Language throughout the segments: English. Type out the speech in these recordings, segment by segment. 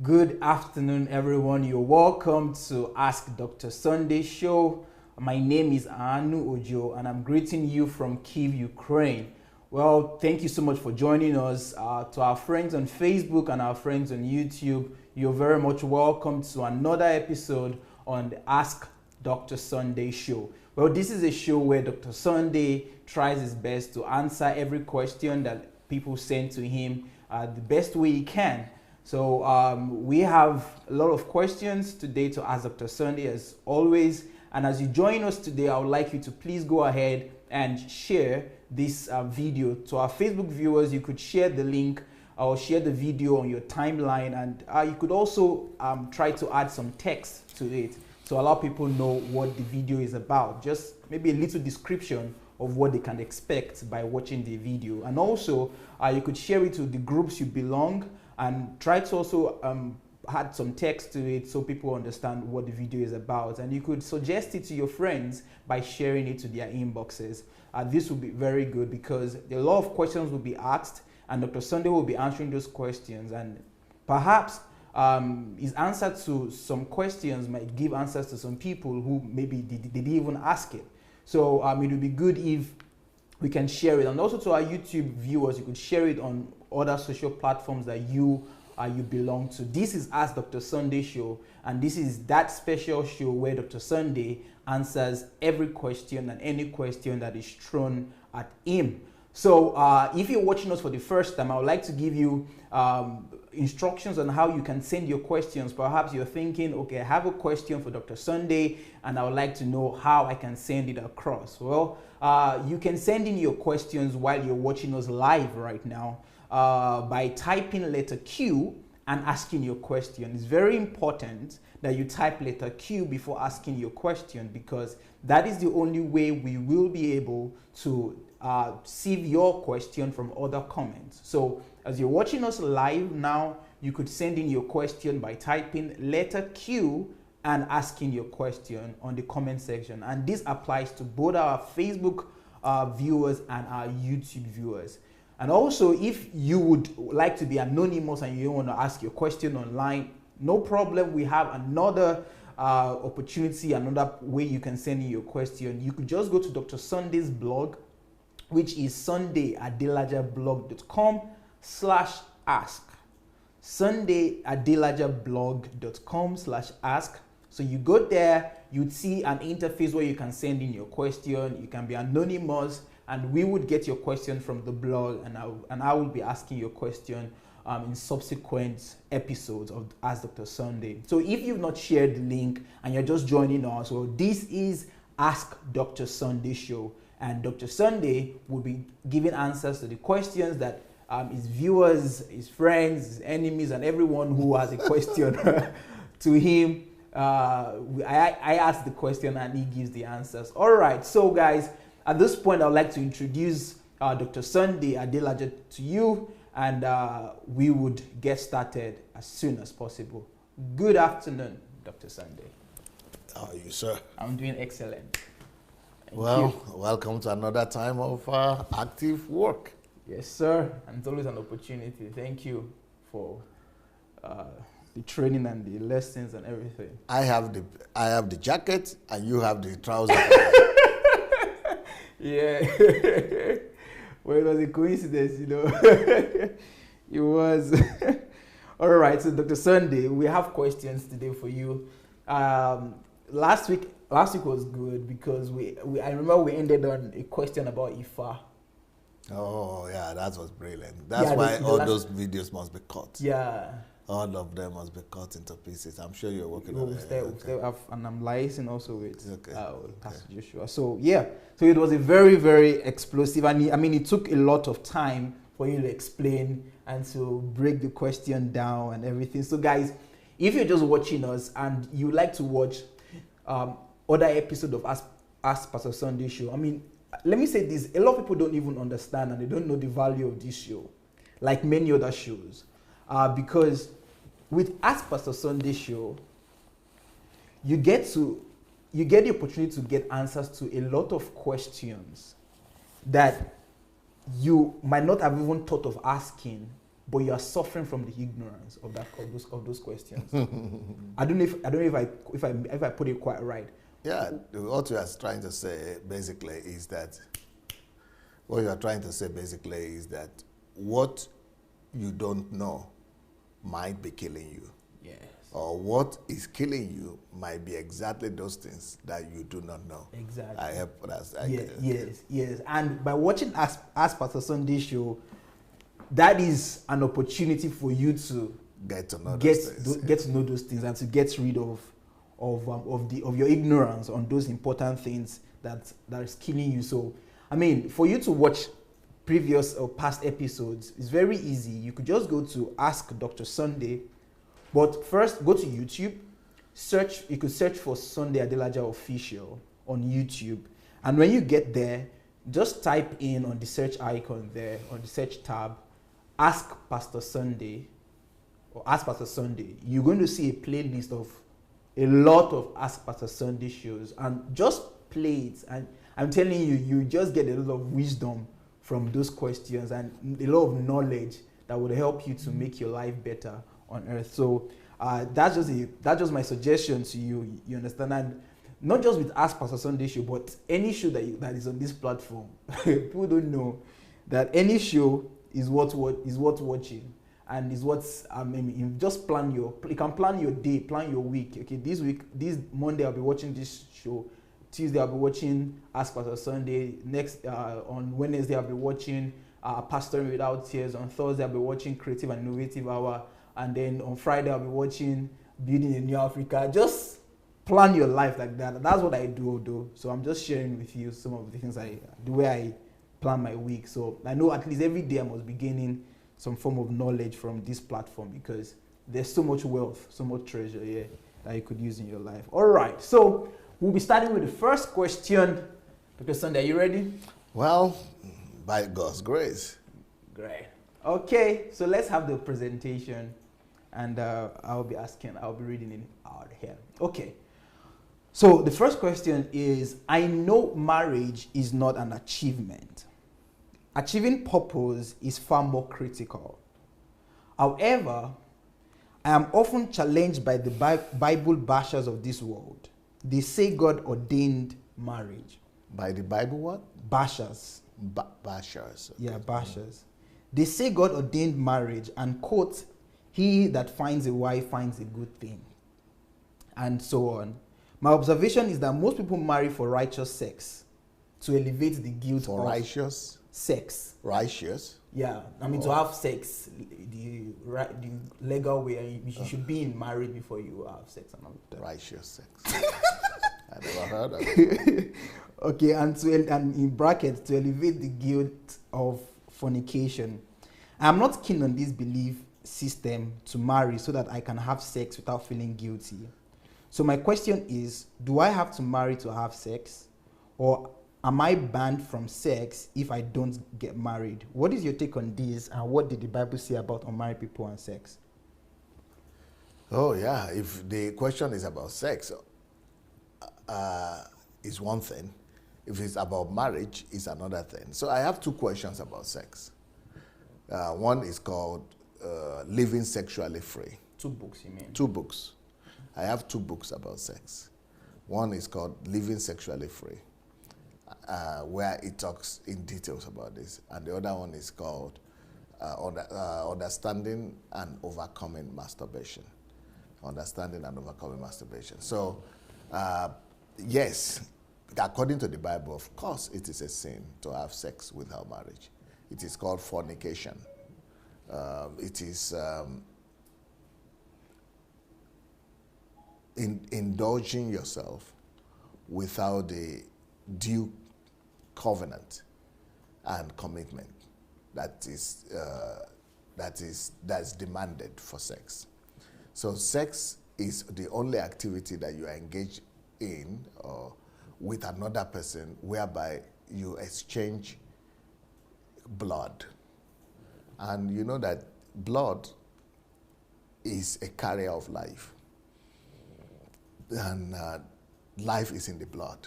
Good afternoon, everyone. You're welcome to Ask Dr. Sunday show. My name is Anu Ojo, and I'm greeting you from Kyiv, Ukraine. Well, thank you so much for joining us. To our friends on Facebook and our friends on YouTube, you're very much welcome to another episode on the Ask Dr. Sunday show. Well, this is a show where Dr. Sunday tries his best to answer every question that people send to him the best way he can. So we have a lot of questions today to ask Dr. Sunday as always. And as you join us today, I would like you to please go ahead and share this video. To our Facebook viewers, you could share the link or share the video on your timeline. And you could also try to add some text to it to allow people know what the video is about. Just maybe a little description of what they can expect by watching the video. And also, you could share it to the groups you belong and try to also add some text to it so people understand what the video is about. And you could suggest it to your friends by sharing it to their inboxes. This will be very good because a lot of questions will be asked and Dr. Sunday will be answering those questions, and perhaps his answer to some questions might give answers to some people who maybe they didn't even ask it. So it would be good if we can share it. And also to our YouTube viewers, you could share it on other social platforms that you belong to. This is Ask Dr. Sunday show, and this is that special show where Dr. Sunday answers every question and any question that is thrown at him. So if you're watching us for the first time, I would like to give you instructions on how you can send your questions. Perhaps you're thinking, okay, I have a question for Dr. Sunday and I would like to know how I can send it across. Well, you can send in your questions while you're watching us live right now by typing letter Q and asking your question. It's very important that you type letter Q before asking your question, because that is the only way we will be able to sieve your question from other comments. So as you're watching us live now, you could send in your question by typing letter Q and asking your question on the comment section. And this applies to both our Facebook viewers and our YouTube viewers. And also, if you would like to be anonymous and you don't want to ask your question online, no problem. We have another opportunity, another way you can send in your question. You could just go to Dr. Sunday's blog, which is sundayadelajablog.com/ask. sundayadelajablog.com/ask. So you go there, you'd see an interface where you can send in your question. You can be anonymous, and we would get your question from the blog, and I will be asking your question in subsequent episodes of Ask Dr. Sunday. So if you've not shared the link and you're just joining us, well, this is Ask Dr. Sunday show, and Dr. Sunday will be giving answers to the questions that his viewers, his friends, his enemies, and everyone who has a question to him. I ask the question and he gives the answers. All right, so guys, at this point, I would like to introduce Dr. Sunday Adelaja to you, and we would get started as soon as possible. Good afternoon, Dr. Sunday. How are you, sir? I'm doing excellent. Thank well, you. Welcome to another time of active work. Yes, sir. And it's always an opportunity. Thank you for the training and the lessons and everything. I have the jacket, and you have the trousers. Yeah. Well, it was a coincidence, you know. It was. All right, so Dr. Sunday, we have questions today for you. Last week was good because I remember we ended on a question about Ifa. Oh, yeah, that was brilliant. That's why all those videos must be cut. Yeah. All of them must be cut into pieces. I'm sure you're working on it. And I'm liaising also with Pastor Okay. Joshua. So yeah, so it was a very, very explosive, and it took a lot of time for you to explain and to break the question down and everything. So guys, if you're just watching us and you like to watch other episodes of Ask Pastor Sunday show, let me say this: a lot of people don't even understand and they don't know the value of this show, like many other shows. Because with Ask Pastor Sunday show, you get the opportunity to get answers to a lot of questions that you might not have even thought of asking but you are suffering from the ignorance of those questions. I don't know if I put it quite right. Yeah, what you are trying to say basically is that what you don't know might be killing you. Yes. Or what is killing you might be exactly those things that you do not know. Exactly. I hope that's Yes. And by watching Ask Pastor Sunday show, that is an opportunity for you to get to know those things and to get rid of your ignorance on those important things that is killing you. So, I mean, for you to watch previous or past episodes, it's very easy. You could just go to Ask Dr. Sunday, but first go to YouTube. You could search for Sunday Adelaja Official on YouTube, and when you get there, just type in on the search icon there, on the search tab, Ask Pastor Sunday or Ask Pastor Sunday. You're going to see a playlist of a lot of Ask Pastor Sunday shows, and just play it. And I'm telling you, you just get a lot of wisdom from those questions and a lot of knowledge that would help you to make your life better on earth. So that's just my suggestion to you. You understand? And not just with Ask Pastor Sunday show, but any show that is on this platform. People don't know that any show is worth watching, and is what you just you can plan your day, plan your week. Okay, this Monday I'll be watching this show. Tuesday I'll be watching Ask Pastor Sunday. Next on Wednesday I'll be watching Pastoring Without Tears. On Thursday I'll be watching Creative and Innovative Hour, and then on Friday I'll be watching Building a New Africa. Just plan your life like that. That's what I do, though. So I'm just sharing with you some of the things the way I plan my week. So I know at least every day I must be gaining some form of knowledge from this platform, because there's so much wealth, so much treasure here that you could use in your life. All right, so we'll be starting with the first question. Dr. Sunday, are you ready? Well, by God's grace. Great. Okay, so let's have the presentation, and I'll be reading it out here. Okay. So the first question is, I know marriage is not an achievement. Achieving purpose is far more critical. However, I am often challenged by the Bible bashers of this world. They say God ordained marriage. By the Bible what? Bashers. Bashers. Okay. Yeah, bashers. They say God ordained marriage and quote, he that finds a wife finds a good thing, and so on. My observation is that most people marry for righteous sex, to elevate the guilt for of righteous sex. Righteous? Yeah, I mean, to have sex the legal way. You should be in marriage before you have sex and all that. Righteous sex. I never heard of it. Okay, and in brackets, to elevate the guilt of fornication. I'm not keen on this belief system to marry so that I can have sex without feeling guilty. So my question is, do I have to marry to have sex? Or am I banned from sex if I don't get married? What is your take on this, and what did the Bible say about unmarried people and sex? Oh yeah, if the question is about sex, is one thing. If it's about marriage, it's another thing. So I have two questions about sex. One is called Living Sexually Free. 2 books, you mean? 2 books. I have 2 books about sex. One is called Living Sexually Free, where it talks in details about this. And the other one is called Understanding and Overcoming Masturbation. Understanding and Overcoming Masturbation. So, yes, according to the Bible, of course, it is a sin to have sex without marriage. It is called fornication. It is indulging yourself without the due covenant and commitment that's demanded for sex. So sex is the only activity that you are engaged in with another person whereby you exchange blood. And you know that blood is a carrier of life. And life is in the blood.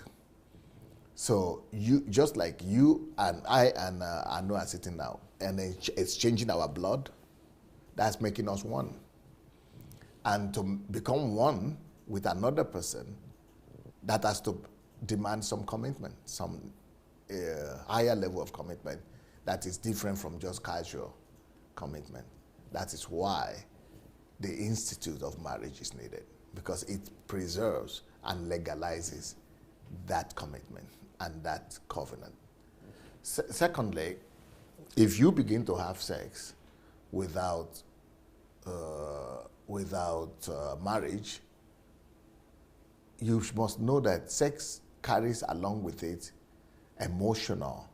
So you, just like you and I and Anu are sitting now and exchanging our blood, That's making us one. And to become one with another person, that has to demand some commitment, some higher level of commitment that is different from just casual commitment. That is why the institute of marriage is needed, because it preserves and legalizes that commitment and that covenant. Secondly, if you begin to have sex without marriage, you must know that sex carries along with it emotional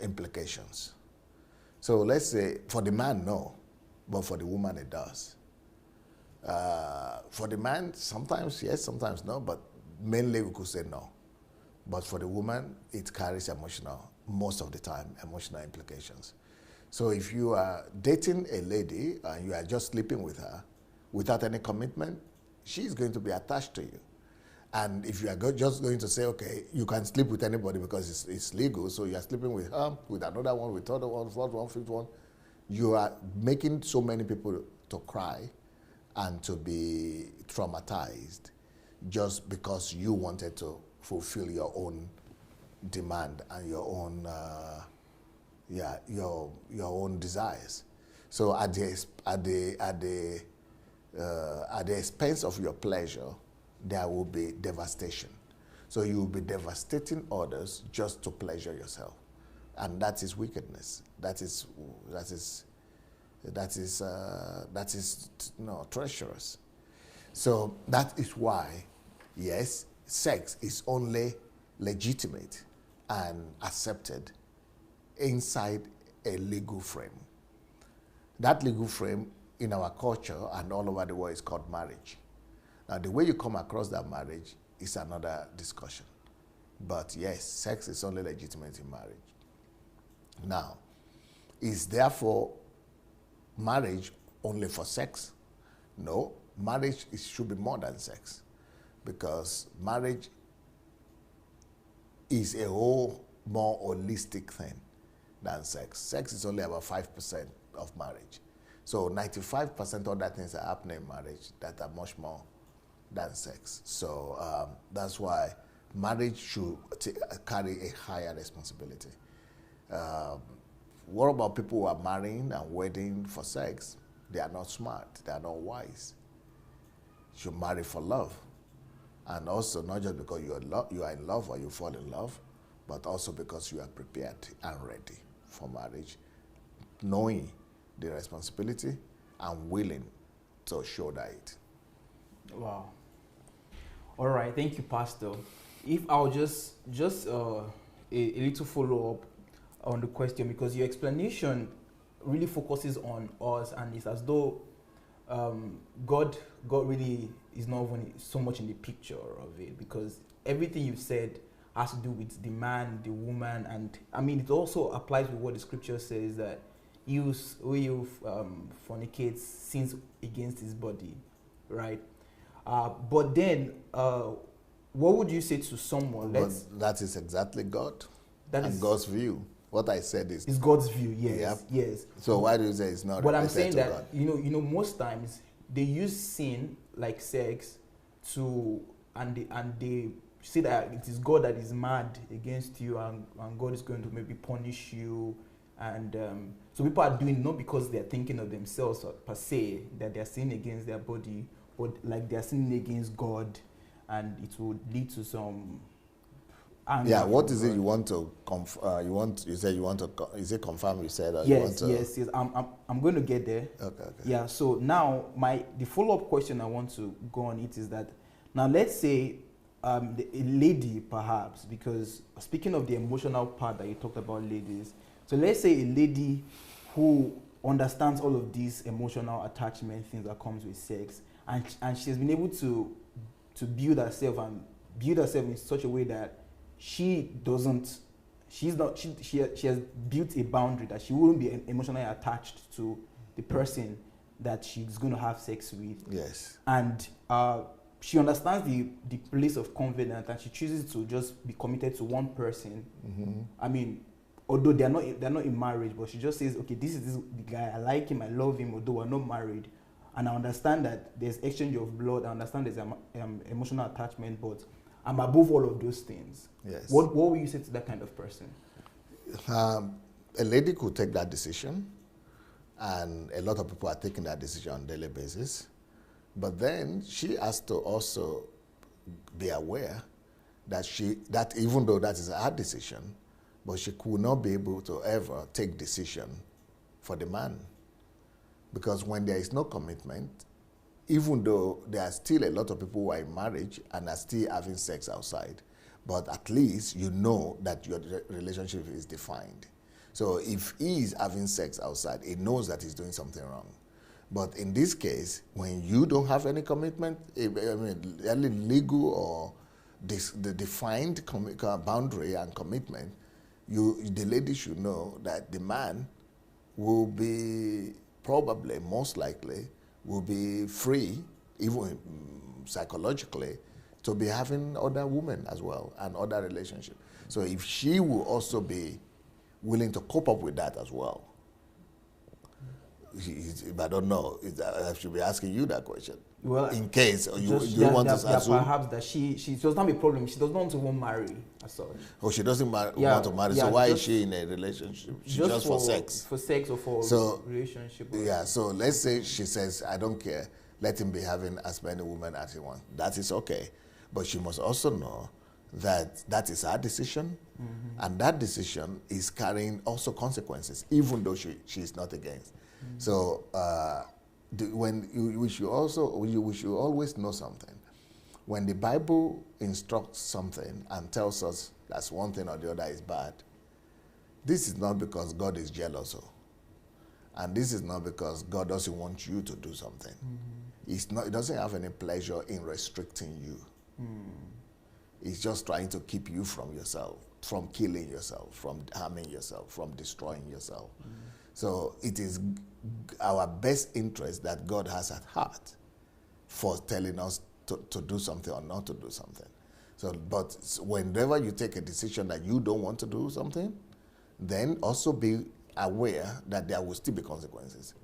implications. So let's say for the man, no, but for the woman, it does. For the man, sometimes yes, sometimes no, but mainly we could say no. But for the woman, it carries emotional, most of the time, emotional implications. So if you are dating a lady and you are just sleeping with her without any commitment, she's going to be attached to you. And if you are just going to say, okay, you can sleep with anybody because it's legal, so you are sleeping with her, with another one, with other one, fourth one, fifth one, you are making so many people to cry and to be traumatized just because you wanted to fulfill your own demand and your own, your own desires. So at the expense of your pleasure, there will be devastation. So you will be devastating others just to pleasure yourself, and that is wickedness. That is treacherous. So that is why, yes, sex is only legitimate and accepted inside a legal frame. That legal frame in our culture and all over the world is called marriage. Now, the way you come across that marriage is another discussion. But yes, sex is only legitimate in marriage. Now, is therefore marriage only for sex? No, marriage should be more than sex, because marriage is a whole more holistic thing than sex. Sex is only about 5% of marriage. So 95% of that things are happening in marriage that are much more than sex. So that's why marriage should carry a higher responsibility. What about people who are marrying and wedding for sex? They are not smart, they are not wise. You should marry for love. And also not just because you are in love or you fall in love, but also because you are prepared and ready for marriage, knowing the responsibility and willing to shoulder it. Wow. All right, thank you, Pastor. If I'll just a little follow-up on the question, because your explanation really focuses on us, and it's as though God really is not even so much in the picture of it, because everything you've said has to do with the man, the woman, and I mean it also applies with what the scripture says, that who fornicates sins against his body, right? But then, what would you say to someone? That is exactly God. That and is God's view. What I said is God's view. Yes, yep. yes. So why do you say it's not? But I'm saying that God? you know, most times they use sin like sex and they say that it is God that is mad against you, and God is going to maybe punish you. And so people are doing not because they're thinking of themselves per se, that they're sinning against their body, but like they're sinning against God, and it will lead to some anger. Yeah, what is God. it you want to you said you want to is it confirm you said, or yes, you want to? yes. I'm going to get there. Okay. Yeah, so now the follow-up question I want to go on it is that, now let's say a lady perhaps, because speaking of the emotional part that you talked about, ladies, so let's say a lady who understands all of these emotional attachment things that comes with sex, and she's been able to build herself in such a way that she has built a boundary that she wouldn't be emotionally attached to the person that she's going to have sex with. Yes. And she understands the place of confidence, and she chooses to just be committed to one person. Mm-hmm. I mean, although they're not in marriage, but she just says, okay, this is the guy, I like him, I love him, although we're not married. And I understand that there's exchange of blood, I understand there's emotional attachment, but I'm above all of those things. Yes. What will you say to that kind of person? A lady could take that decision, and a lot of people are taking that decision on a daily basis. But then she has to also be aware that even though that is her decision, but she could not be able to ever take decision for the man. Because when there is no commitment, even though there are still a lot of people who are in marriage and are still having sex outside, but at least you know that your relationship is defined. So if he is having sex outside, he knows that he's doing something wrong. But in this case, when you don't have any commitment, any legal or the defined boundary and commitment, the lady should know that the man will be probably, most likely, will be free, even psychologically, to be having other women as well and other relationships. So if she will also be willing to cope up with that as well, I don't know. I should be asking you that question. Well, in case you want to assume perhaps that she does not have a problem. She does not want to marry as such. Oh, she doesn't want to marry. So why is she in a relationship? Just for sex. For sex or for relationship. Yeah. So let's say she says, "I don't care. Let him be having as many women as he wants." That is okay, but she must also know that that is her decision, and that decision is carrying also consequences, even though she is not against. So we should always know something. When the Bible instructs something and tells us that's one thing or the other is bad, this is not because God is jealous, and this is not because God doesn't want you to do something. It doesn't have any pleasure in restricting you. It's just trying to keep you from yourself, from killing yourself, from harming yourself, from destroying yourself. So it is our best interest that God has at heart for telling us to do something or not to do something. So, but whenever you take a decision that you don't want to do something, then also be aware that there will still be consequences.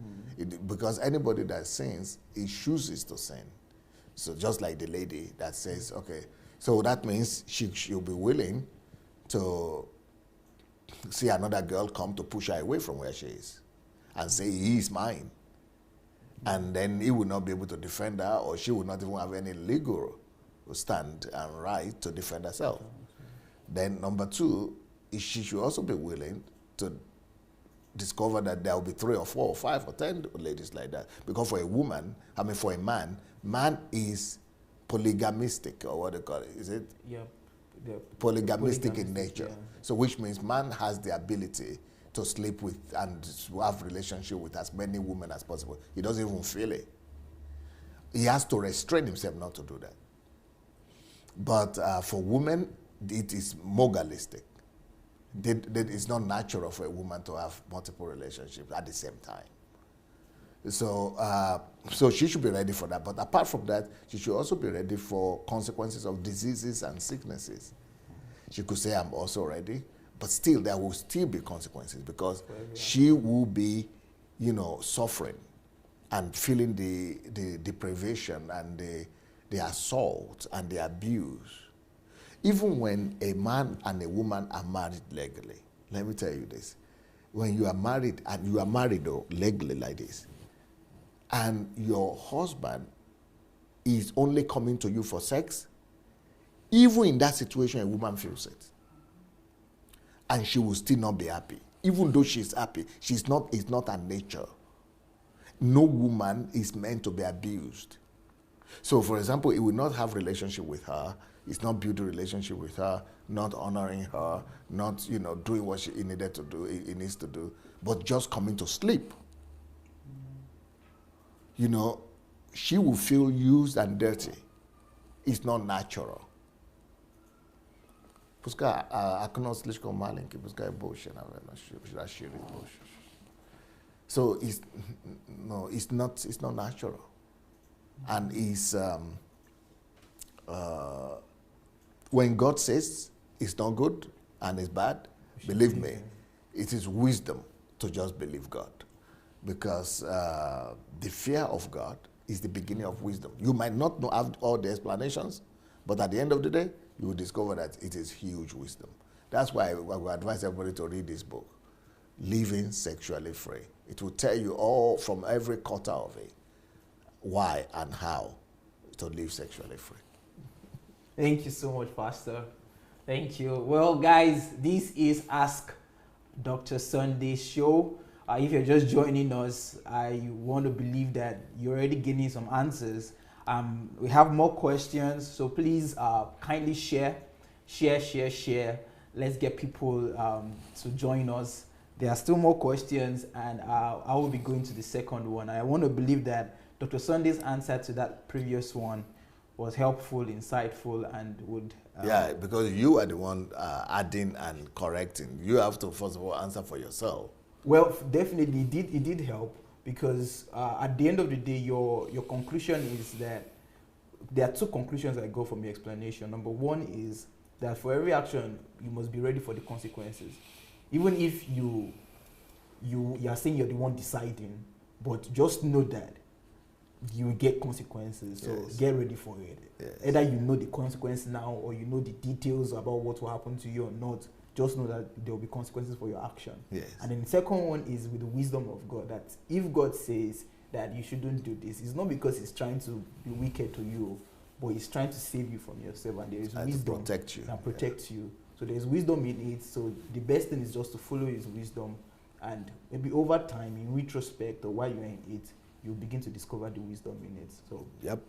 Because anybody that sins, he chooses to sin. So just like the lady that says, okay, so that means she'll be willing to see another girl come to push her away from where she is and say, he is mine. And then he will not be able to defend her, or she will not even have any legal stand and right to defend herself. Then number two, she should also be willing to discover that there will be 3 or 4 or 5 or 10 ladies like that. Because for a woman, for a man is polygamistic, or what they call it, is it? Yeah. Polygamistic in nature. Yeah. So which means man has the ability to sleep with and have relationship with as many women as possible. He doesn't even feel it. He has to restrain himself not to do that. But for women, it is moralistic. It's not natural for a woman to have multiple relationships at the same time. So, so she should be ready for that. But apart from that, she should also be ready for consequences of diseases and sicknesses. She could say, I'm also ready, but still, there will still be consequences because she will be, suffering and feeling the deprivation and the assault and the abuse. Even when a man and a woman are married legally, let me tell you this. When you are married, and you are married legally like this, and your husband is only coming to you for sex, even in that situation, a woman feels it. And she will still not be happy. Even though she's happy, it's not her nature. No woman is meant to be abused. So, for example, he will not have relationship with her, it's not build a relationship with her, not honoring her, not doing what he needs to do, but just coming to sleep. She will feel used and dirty. It's not natural. So it's not natural. And when God says it's not good and it's bad, believe me, It is wisdom to just believe God, because the fear of God is the beginning of wisdom. You might not know, have all the explanations, but at the end of the day, you will discover that it is huge wisdom. That's why I would advise everybody to read this book, Living Sexually Free. It will tell you all from every quarter of it, why and how to live sexually free. Thank you so much, Pastor. Thank you. Well, guys, this is Ask Dr. Sunday's show. If you're just joining us, I want to believe that you're already getting some answers. We have more questions, so please kindly share. Let's get people to join us. There are still more questions, and I will be going to the second one. I want to believe that Dr. Sunday's answer to that previous one was helpful, insightful, and would... yeah, because you are the one adding and correcting. You have to, first of all, answer for yourself. Well, definitely, it did help, because at the end of the day, your conclusion is that there are two conclusions I got from your explanation. Number one is that for every action, you must be ready for the consequences. Even if you are saying you're the one deciding, but just know that you will get consequences. So Yes. get ready for it. Yes. Either you know the consequence now, or you know the details about what will happen to you or not. Just know that there will be consequences for your action. Yes. And then the second one is with the wisdom of God, that if God says that you shouldn't do this, it's not because he's trying to be wicked to you, but he's trying to save you from yourself, and there is And wisdom to protect you. and protect you. So there's wisdom in it. So the best thing is just to follow his wisdom, and maybe over time, in retrospect, or while you're in it, you'll begin to discover the wisdom in it. So Yep.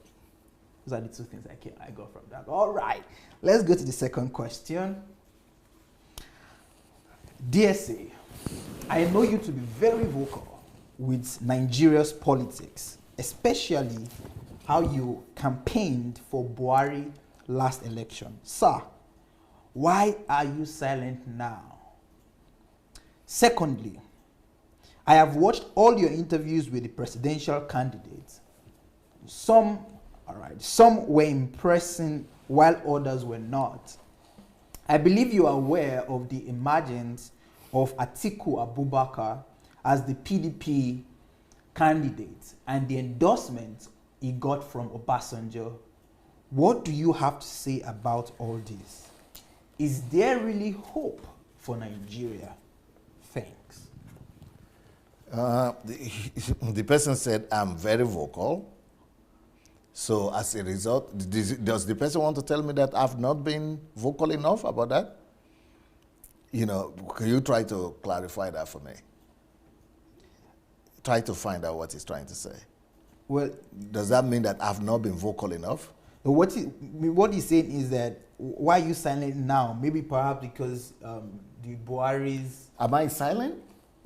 those are the two things I got from that. All right, let's go to the second question. DSA, I know you to be very vocal with Nigeria's politics, especially how you campaigned for Buhari last election. Sir, why are you silent now? Secondly, I have watched all your interviews with the presidential candidates. Some were impressing while others were not. I believe you are aware of the emergence of Atiku Abubakar as the PDP candidate and the endorsement he got from Obasanjo. What do you have to say about all this? Is there really hope for Nigeria? Thanks. The person said, I'm very vocal. So as a result, does the person want to tell me that I've not been vocal enough about that? You know, can you try to clarify that for me? Try to find out what he's trying to say. Well, Does that mean that I've not been vocal enough? what he's saying is that why are you silent now? Maybe perhaps because the Buhari's... Am I silent?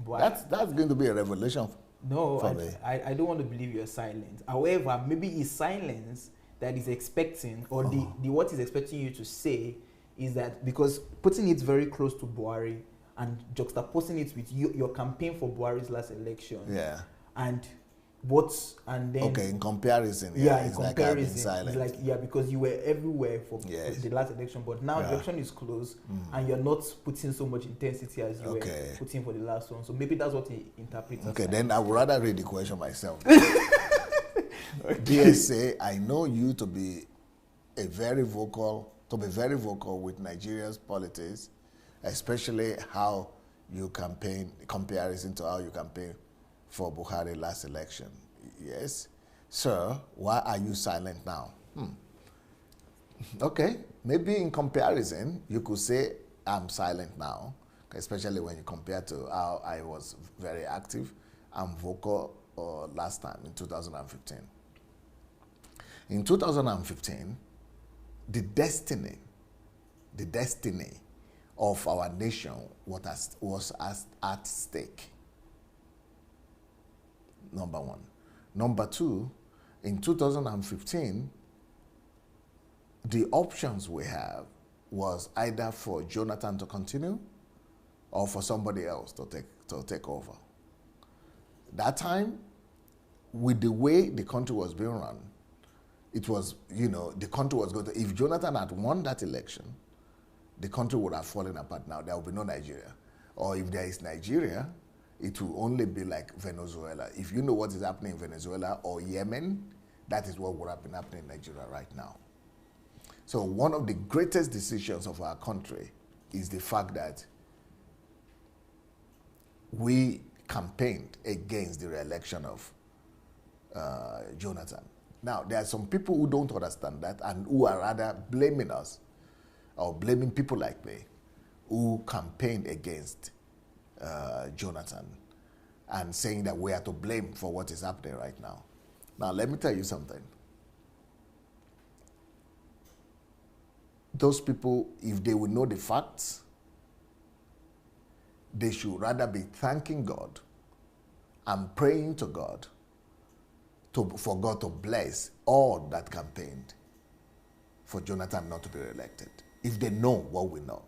Buhari, That's going to be a revelation. no, for me. I don't want to believe you're silent. However, maybe his silence that he's expecting, or the what he's expecting you to say, is that because putting it very close to Buhari and juxtaposing it with your campaign for Buhari's last election, Yeah. and then Okay, in comparison, in it's like I've been comparison, silent. it's like because you were everywhere for Yes. the last election, but now the Yeah. election is close and you're not putting so much intensity as you Okay. were putting for the last one. So maybe that's what he interprets. Okay, as then I would rather read the question myself. DSA, I know you to be very vocal with Nigeria's politics, especially how you campaign, comparison to how you campaign for Buhari last election. Yes. Sir, why are you silent now? Okay, maybe in comparison, you could say I'm silent now, especially when you compare to how I was very active and vocal last time in 2015. In 2015, the destiny of our nation was at stake. Number one. Number two, in 2015, the options we have was either for Jonathan to continue or for somebody else to take over. That time, with the way the country was being run, it was, the country was going to, if Jonathan had won that election, the country would have fallen apart now. There would be no Nigeria. Or if there is Nigeria, it will only be like Venezuela. If you know what is happening in Venezuela or Yemen, that is what would have been happening in Nigeria right now. So one of the greatest decisions of our country is the fact that we campaigned against the re-election of Jonathan. Now, there are some people who don't understand that and who are rather blaming us or blaming people like me who campaigned against Jonathan and saying that we are to blame for what is happening right now. Now, let me tell you something. Those people, if they will know the facts, they should rather be thanking God and praying to God for God to bless all that campaigned for Jonathan not to be re-elected, if they know what we know.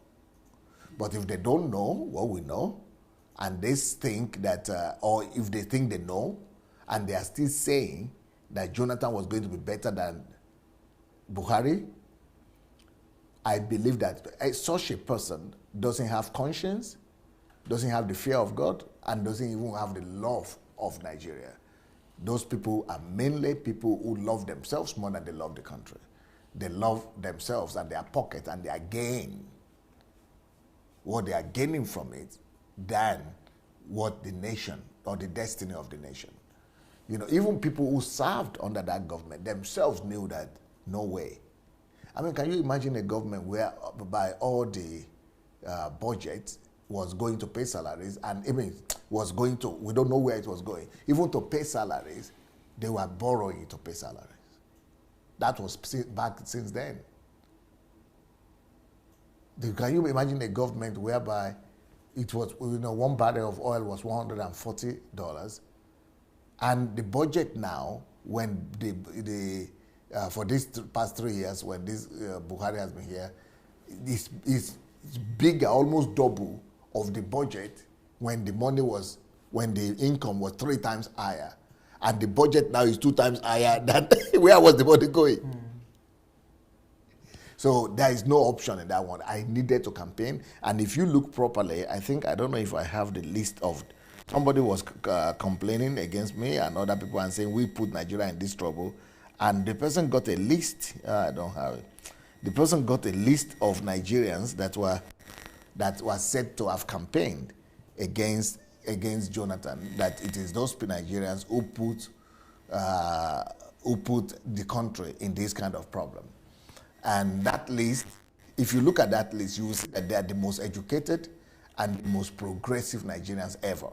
But if they don't know what we know, and they think that, or if they think they know, and they are still saying that Jonathan was going to be better than Buhari, I believe that such a person doesn't have conscience, doesn't have the fear of God, and doesn't even have the love of Nigeria. Those people are mainly people who love themselves more than they love the country. They love themselves and their pocket and their gain, what they are gaining from it, than what the nation or the destiny of the nation. You know, even people who served under that government themselves knew that no way. I mean, can you imagine a government where by all the budget was going to pay salaries, and even was going to, we don't know where it was going, even to pay salaries, they were borrowing to pay salaries. That was back since then. Can you imagine a government whereby it was, you know, 1 barrel of oil was $140, and the budget now, when for these past 3 years, when this Buhari has been here, is bigger, almost double of the budget when the money was, when the income was 3 times higher, and the budget now is 2 times higher than where was the money going? So there is no option in that one. I needed to campaign, and if you look properly, I think, I don't know if I have the list of, somebody was complaining against me and other people and saying we put Nigeria in this trouble, and the person got a list. I don't have it. The person got a list of Nigerians that were said to have campaigned against Jonathan. That it is those Nigerians who put the country in this kind of problem. And that list, if you look at that list, you will see that they are the most educated and the most progressive Nigerians ever.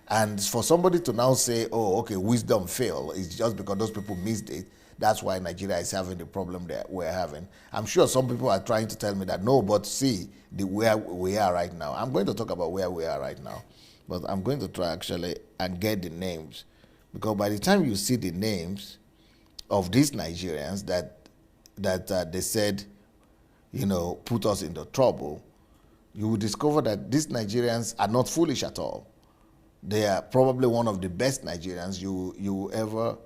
And for somebody to now say, oh, okay, wisdom failed, it's just because those people missed it, that's why Nigeria is having the problem that we're having. I'm sure some people are trying to tell me that, no, but see where we are right now. I'm going to talk about where we are right now, but I'm going to try actually and get the names, because by the time you see the names of these Nigerians that they said, you know, put us into trouble, you will discover that these Nigerians are not foolish at all. They are probably one of the best Nigerians you ever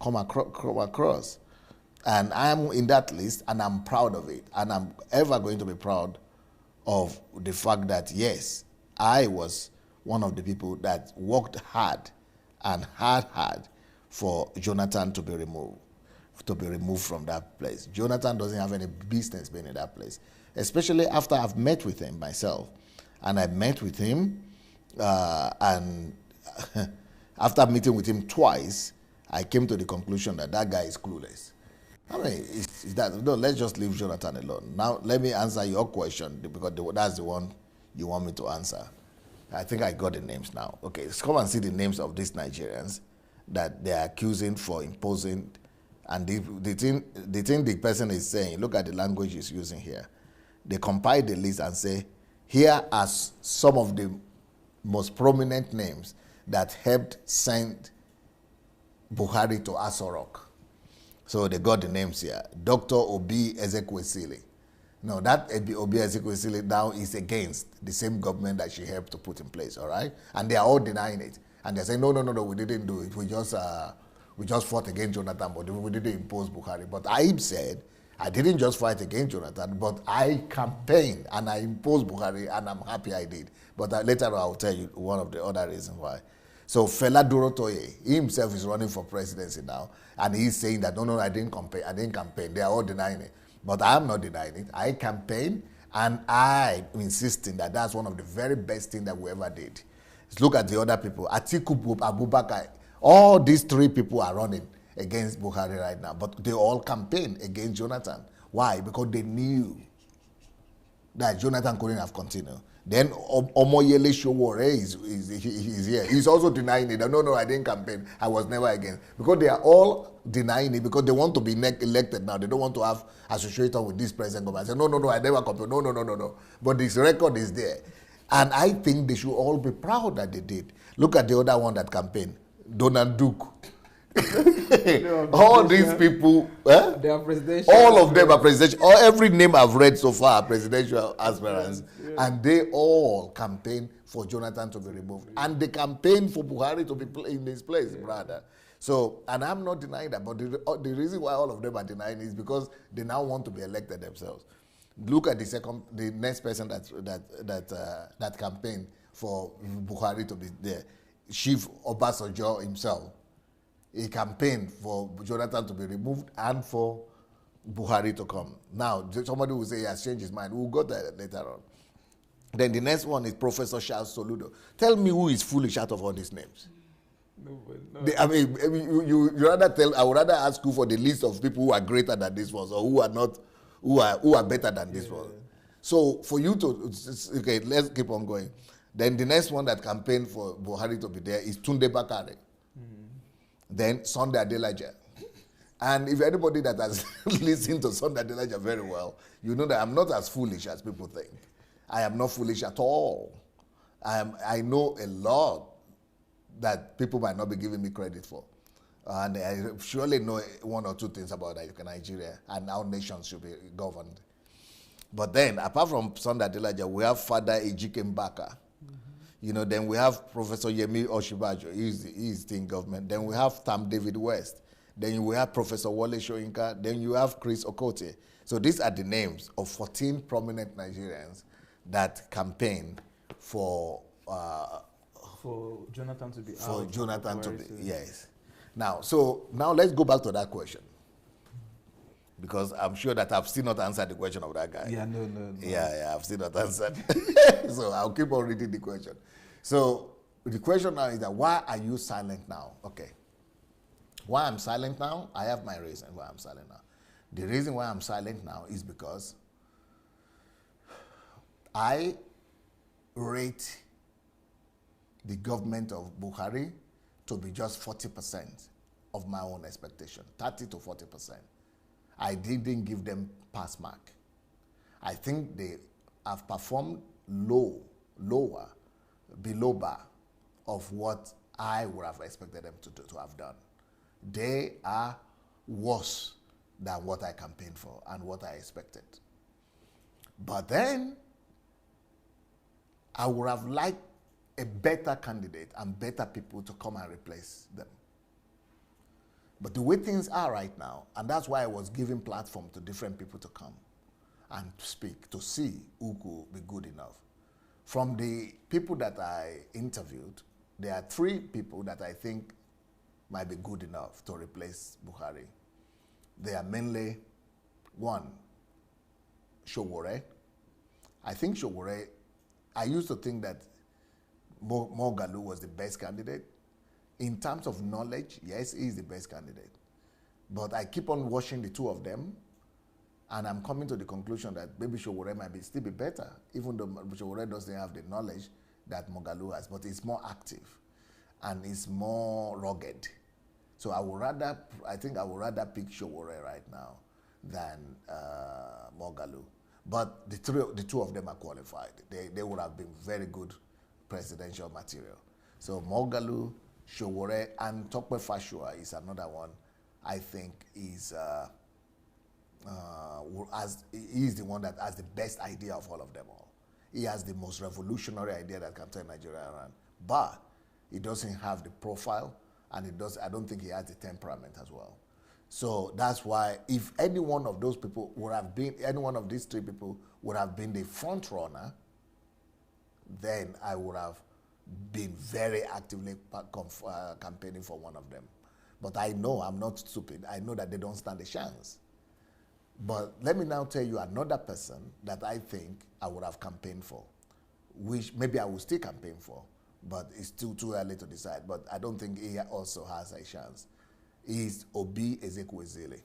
come across. And I'm in that list, and I'm proud of it. And I'm ever going to be proud of the fact that, yes, I was one of the people that worked hard and hard for Jonathan to be removed from that place. Jonathan doesn't have any business being in that place, especially after I've met with him myself. And I met with him, and after meeting with him twice, I came to the conclusion that that guy is clueless. I mean, no, let's just leave Jonathan alone. Now, let me answer your question, because that's the one you want me to answer. I think I got the names now. Okay, let's come and see the names of these Nigerians that they are accusing for imposing. And the thing the person is saying, look at the language he's using here. They compile the list and say, here are some of the most prominent names that helped send Buhari to Aso Rock. So they got the names here. Dr. Obi Ezekwesili. No, that Obi Ezekwesili now is against the same government that she helped to put in place, all right? And they are all denying it. And they're saying, no, we didn't do it. We just fought against Jonathan, but we didn't impose Buhari. But Aib said I didn't just fight against Jonathan, but I campaigned and I imposed Buhari, and I'm happy I did. But later on, I'll tell you one of the other reasons why. So Fela Dorotoye, he himself is running for presidency now, and he's saying that, no, I didn't campaign. They are all denying it. But I am not denying it. I campaigned, and I'm insisting that that's one of the very best things that we ever did. Let's look at the other people. Atiku Abubakar, all these three people are running against Buhari right now, but they all campaigned against Jonathan. Why? Because they knew that Jonathan couldn't have continued. Then Omoyele Sowore is here. He's also denying it. No, I didn't campaign. I was never against. Because they are all denying it because they want to be elected now. They don't want to have associated with this present government. I say, no, I never campaigned. No. But this record is there. And I think they should all be proud that they did. Look at the other one that campaigned, Donald Duke. All these people, they are presidential. All of them are presidential. Every name I've read so far are presidential aspirants, and they all campaign for Jonathan to be removed, and they campaign for Buhari to be in his place, brother. So, and I'm not denying that, but the reason why all of them are denying is because they now want to be elected themselves. Look at the next person that campaigned for Buhari to be there, Chief Obasanjo himself. He campaigned for Jonathan to be removed and for Buhari to come. Now, somebody will say he has changed his mind. We'll go there later on. Then the next one is Professor Charles Soludo. Tell me who is foolish out of all these names. No. I mean, you rather tell. I would rather ask you for the list of people who are greater than this one, or who are not, who are better than this one. So for you to, okay, let's keep on going. Then the next one that campaigned for Buhari to be there is Tunde Bakare. Then Sunday Adelaja. And if anybody that has listened to Sunday Adelaja very well, you know that I'm not as foolish as people think. I am not foolish at all. I know a lot that people might not be giving me credit for. And I surely know one or two things about Nigeria and how nations should be governed. But then, apart from Sunday Adelaja, we have Father Ejike Mbaka. You know, then we have Professor Yemi Oshibajo, he's in government. Then we have Tam David West. Then we have Professor Wale Soyinka. Then you have Chris Okotie. So these are the names of 14 prominent Nigerians that campaigned for Jonathan to be out. For Jonathan to be, yes. Now let's go back to that question. Because I'm sure that I've still not answered the question of that guy. No. Yeah, I've still not answered. So I'll keep on reading the question. So the question now is that why are you silent now? Okay. Why I'm silent now? I have my reason why I'm silent now. The reason why I'm silent now is because I rate the government of Buhari to be just 40% of my own expectation, 30 to 40%. I didn't give them pass mark. I think they have performed lower, below bar of what I would have expected them to have done. They are worse than what I campaigned for and what I expected. But then, I would have liked a better candidate and better people to come and replace them. But the way things are right now, and that's why I was giving platform to different people to come and to speak, to see who could be good enough. From the people that I interviewed, there are 3 people that I think might be good enough to replace Buhari. They are mainly, 1, Sowore. I think Sowore, I used to think that Moghalu was the best candidate. In terms of knowledge, yes, he is the best candidate. But I keep on watching the 2 of them, and I'm coming to the conclusion that maybe Sowore might still be better, even though Sowore doesn't have the knowledge that Moghalu has, but he's more active and he's more rugged. So I think I would rather pick Sowore right now than Moghalu. But the 2 of them are qualified. They would have been very good presidential material. So Moghalu, Sowore, and Tope Fashua is another one I think he's the one that has the best idea of all of them all. He has the most revolutionary idea that can turn Nigeria around. But he doesn't have the profile, and I don't think he has the temperament as well. So that's why if any one of those people would have been, any one of these three people would have been the front runner, then I would have been very actively campaigning for one of them. But I know I'm not stupid. I know that they don't stand a chance. But let me now tell you another person that I think I would have campaigned for, which maybe I will still campaign for, but it's still too early to decide. But I don't think he also has a chance. Is Obi Ezekwesili.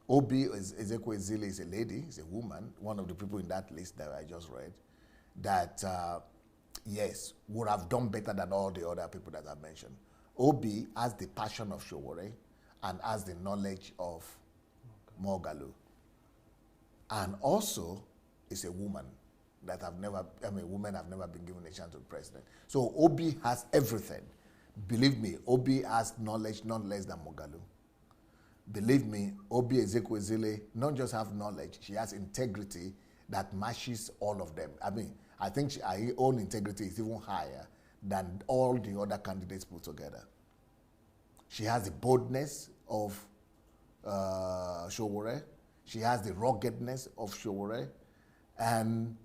Obi Ezekwesili is a lady, is a woman, one of the people in that list that I just read, that, yes, would have done better than all the other people that I mentioned. Obi has the passion of Showore and has the knowledge of Mogalu. And also is a woman that women have never been given a chance to be president. So Obi has everything. Believe me, Obi has knowledge not less than Mogalu. Believe me, Obi Ezekwesili not just have knowledge, she has integrity that matches all of them. I think her own integrity is even higher than all the other candidates put together. She has the boldness of Showore. She has the ruggedness of Showore. And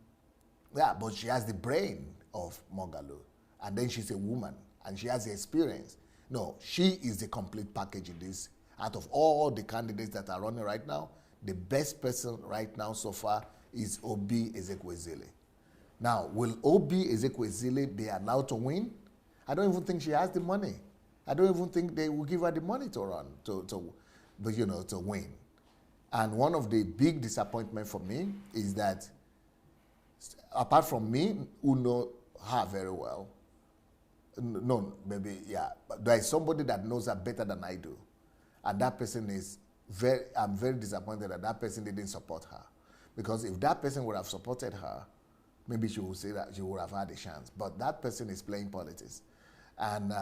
yeah, but she has the brain of Mogalu. And then she's a woman and she has the experience. No, she is the complete package in this. Out of all the candidates that are running right now, the best person right now so far is Obi Ezekwesili. Now, will Obi Ezekwesili be allowed to win? I don't even think she has the money. I don't even think they will give her the money to run, to win. And one of the big disappointments for me is that, apart from me, who know her very well, no, maybe, yeah, but there is somebody that knows her better than I do. And that person is I'm very disappointed that that person didn't support her. Because if that person would have supported her, maybe she would say that she would have had a chance. But that person is playing politics. And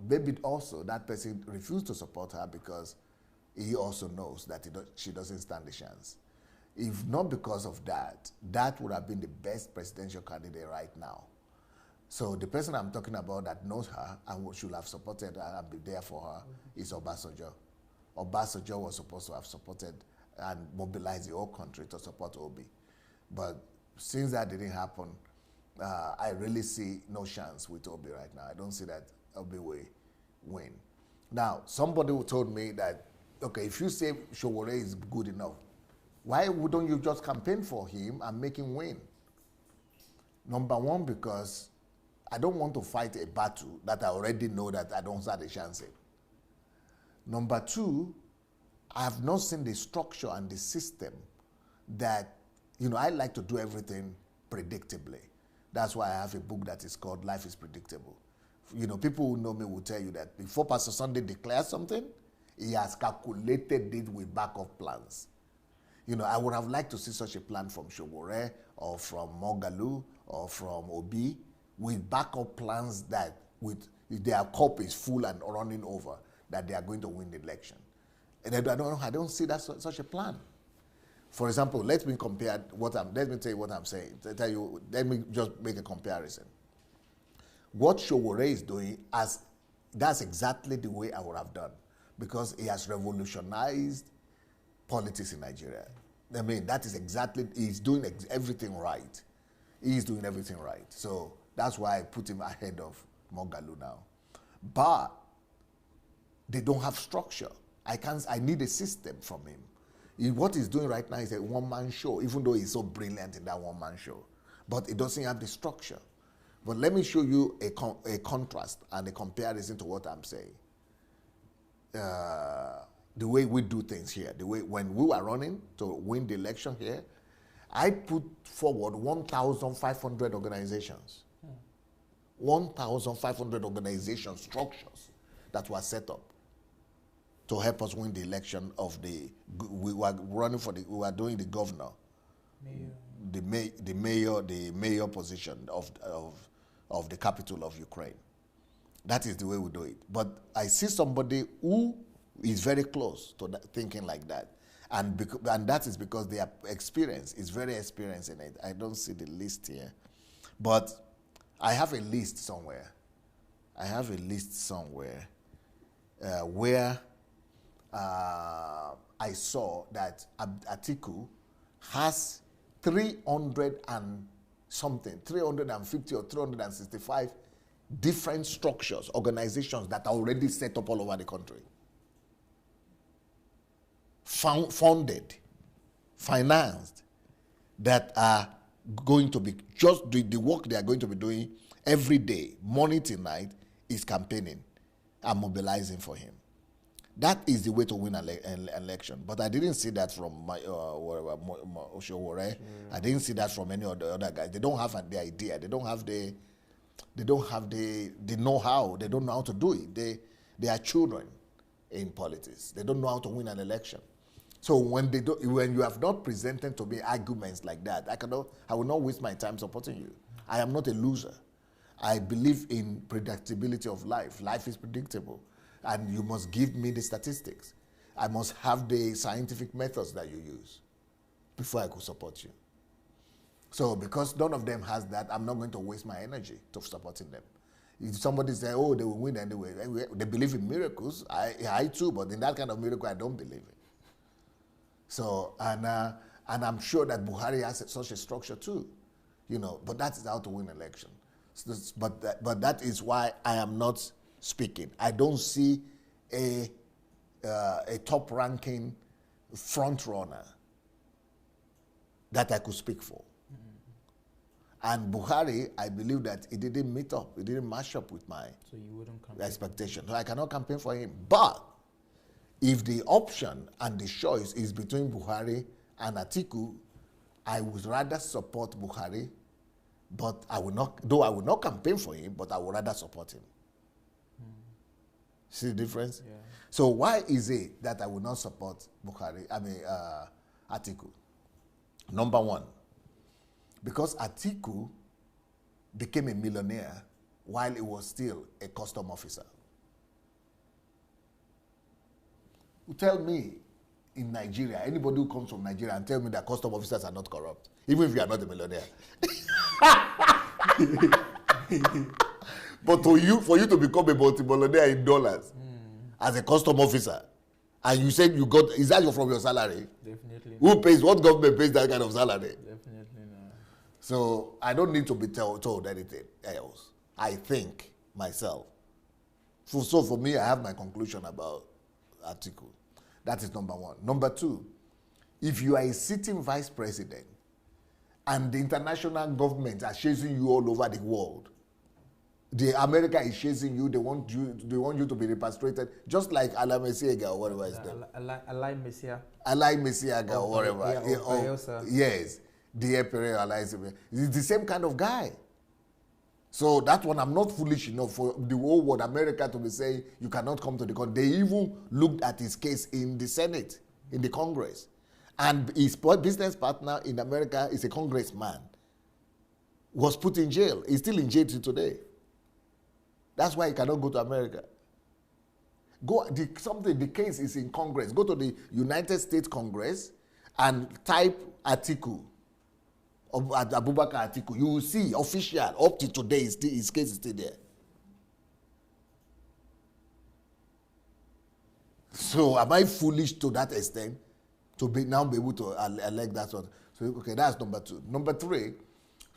maybe also that person refused to support her because he also knows that she doesn't stand a chance. If not because of that, that would have been the best presidential candidate right now. So the person I'm talking about that knows her and should have supported her and be there for her is Obasanjo. Obasanjo was supposed to have supported and mobilized the whole country to support Obi. But since that didn't happen, I really see no chance with Obi right now. I don't see that Obi will win. Now, somebody told me that, okay, if you say Showore is good enough, why wouldn't you just campaign for him and make him win? Number one, because I don't want to fight a battle that I already know that I don't have a chance in. Number two, I have not seen the structure and the system that, I like to do everything predictably. That's why I have a book that is called Life is Predictable. People who know me will tell you that before Pastor Sunday declares something, he has calculated it with backup plans. I would have liked to see such a plan from Showore or from Mogalu or from Obi with backup plans that if their cup is full and running over, that they are going to win the election. And I don't see that such a plan. For example, let me tell you what I'm saying. Let me just make a comparison. What Showore is doing, that's exactly the way I would have done, because he has revolutionized politics in Nigeria. That is exactly, he's doing everything right. He's doing everything right. So that's why I put him ahead of Mogalu now. But they don't have structure. I need a system from him. What he's doing right now is a one-man show, even though he's so brilliant in that one-man show. But it doesn't have the structure. But let me show you a contrast and a comparison to what I'm saying. The way we do things here, the way when we were running to win the election here, I put forward 1,500 organizations. 1,500 organization structures that were set up to help us win the election we were doing the governor, the mayor position of the capital of Ukraine. That is the way we do it. But I see somebody who is very close to thinking like that. And that is because their experience is very experienced in it. I don't see the list here. But I have a list somewhere. Where I saw that Atiku has 300 and something, 350 or 365 different structures, organizations that are already set up all over the country. Funded, financed, that are going to be just doing the work they are going to be doing every day, morning till night, is campaigning and mobilizing for him. That is the way to win an election. But I didn't see that from Oshowore. I didn't see that from any of the other guys. They don't have the idea. They don't have the know-how. They don't know how to do it. They are children in politics. They don't know how to win an election. So when you have not presented to me arguments like that, I will not waste my time supporting you. I am not a loser. I believe in predictability of life. Life is predictable. And you must give me the statistics. I must have the scientific methods that you use before I could support you. So because none of them has that, I'm not going to waste my energy to supporting them. If somebody says, oh, they will win anyway, they believe in miracles. I too, but in that kind of miracle, I don't believe it. So, and I'm sure that Buhari has such a structure too, but that is how to win election. So but that is why I am not speaking. I don't see a top-ranking front runner that I could speak for. And Buhari, I believe that it didn't meet up. It didn't match up with my expectation. So I cannot campaign for him. But if the option and the choice is between Buhari and Atiku, I would rather support Buhari, but I will not campaign for him, but I would rather support him. See the difference? Yeah. So why is it that I will not support Atiku? Number one, because Atiku became a millionaire while he was still a custom officer. Tell me in Nigeria, anybody who comes from Nigeria and tell me that custom officers are not corrupt, even if you are not a millionaire. But for you to become a multi-millionaire in dollars as a custom officer, and you said you got, is that from your salary? Definitely. Who pays, what government pays that kind of salary? Definitely not. So I don't need to be told anything else. I think myself. So for me, I have my conclusion about Atiku. That is number one. Number two, if you are a sitting vice president and the international government are chasing you all over the world, America is chasing you, they want you to be repatriated, just like Ala Messiaga or whatever is there. Alai Messiaga or whatever. Yes, the it's the same kind of guy. So that one, I'm not foolish enough for the whole world, America, to be saying you cannot come to the country. They even looked at his case in the Senate, in the Congress. And his business partner in America is a congressman. Was put in jail. He's still in jail till today. That's why he cannot go to America. The case is in Congress. Go to the United States Congress and type Atiku. Abubakar Atiku, you will see official up to today his case is still there. So am I foolish to that extent to be able to elect that one? So okay, that's number two. Number three,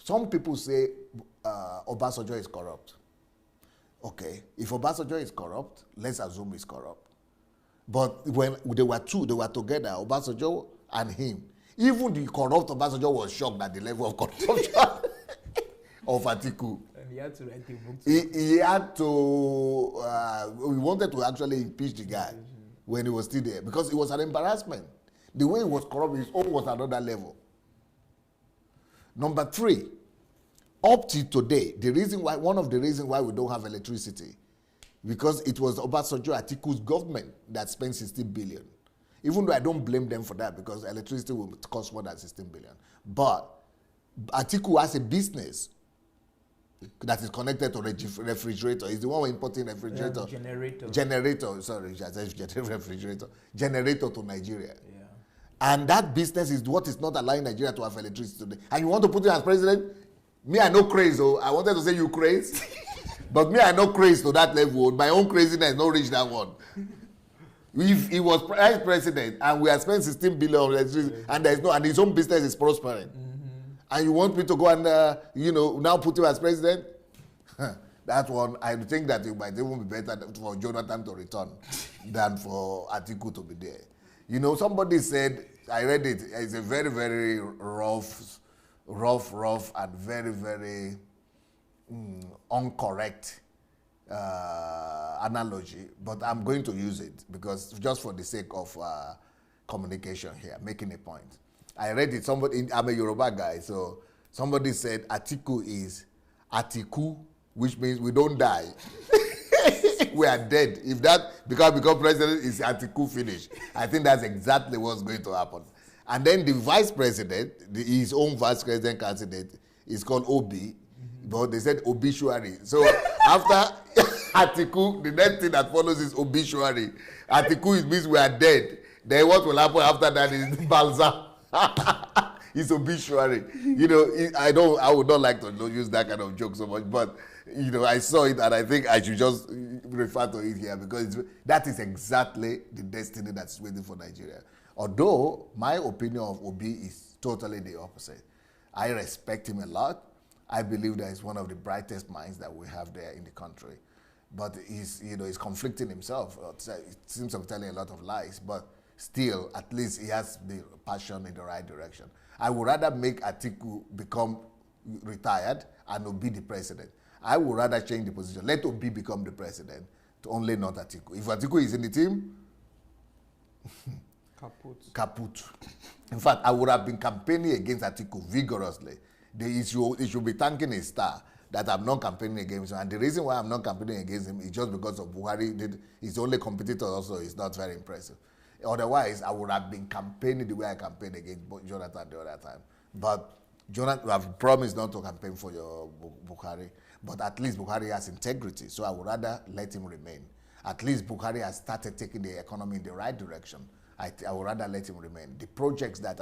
some people say Obasanjo is corrupt. Okay, if Obasanjo is corrupt, let's assume he's corrupt. But when they were together, Obasanjo and him. Even the corrupt Obasanjo was shocked at the level of corruption of Atiku. And he had to write a book. He had to, we wanted to actually impeach the guy when he was still there because it was an embarrassment. The way he was corrupt, his own was another level. Number three, up to today, one of the reasons why we don't have electricity, because it was Obasanjo Atiku's government that spent 16 billion. Even though I don't blame them for that because electricity will cost more than 16 billion. But Atiku has a business that is connected to refrigerator. He's the one importing refrigerator. Generator to Nigeria. Yeah. And that business is what is not allowing Nigeria to have electricity today. And you want to put him as president? Me, I know crazy. Oh, I wanted to say you crazy. But me, I know crazy to that level. My own craziness not reach that one. If he was vice president and we are spending 16 billion on electricity and there's no, and his own business is prospering, and you want me to go and now put him as president? That one, I think that it might even be better for Jonathan to return than for Atiku to be there. Somebody said, I read it, it's a very, very rough, and very, very incorrect analogy, but I'm going to use it because just for the sake of communication here, making a point. I read it, I'm a Yoruba guy, so somebody said Atiku is Atiku, which means we don't die. We are dead. If that become president, is Atiku finished. I think that's exactly what's going to happen. And then the vice president, his own vice president candidate, is called Obi, but they said obituary. So after Atiku, the next thing that follows is obituary. Atiku means we are dead. Then what will happen after that is balsam. It's obituary. I would not like to use that kind of joke so much, but I saw it and I think I should just refer to it here because that is exactly the destiny that's waiting for Nigeria. Although my opinion of Obi is totally the opposite. I respect him a lot. I believe that he's one of the brightest minds that we have there in the country. But he's conflicting himself. It seems to be telling a lot of lies, but still, at least he has the passion in the right direction. I would rather make Atiku become retired and Obi the president. I would rather change the position. Let Obi become the president, to only not Atiku. If Atiku is in the team, kaput. In fact, I would have been campaigning against Atiku vigorously. He should be thanking his star that I'm not campaigning against him. And the reason why I'm not campaigning against him is just because of Buhari. His only competitor also is not very impressive. Otherwise, I would have been campaigning the way I campaigned against Jonathan the other time. But Jonathan, I've promised not to campaign for your Buhari. But at least Buhari has integrity, so I would rather let him remain. At least Buhari has started taking the economy in the right direction. I would rather let him remain. The projects that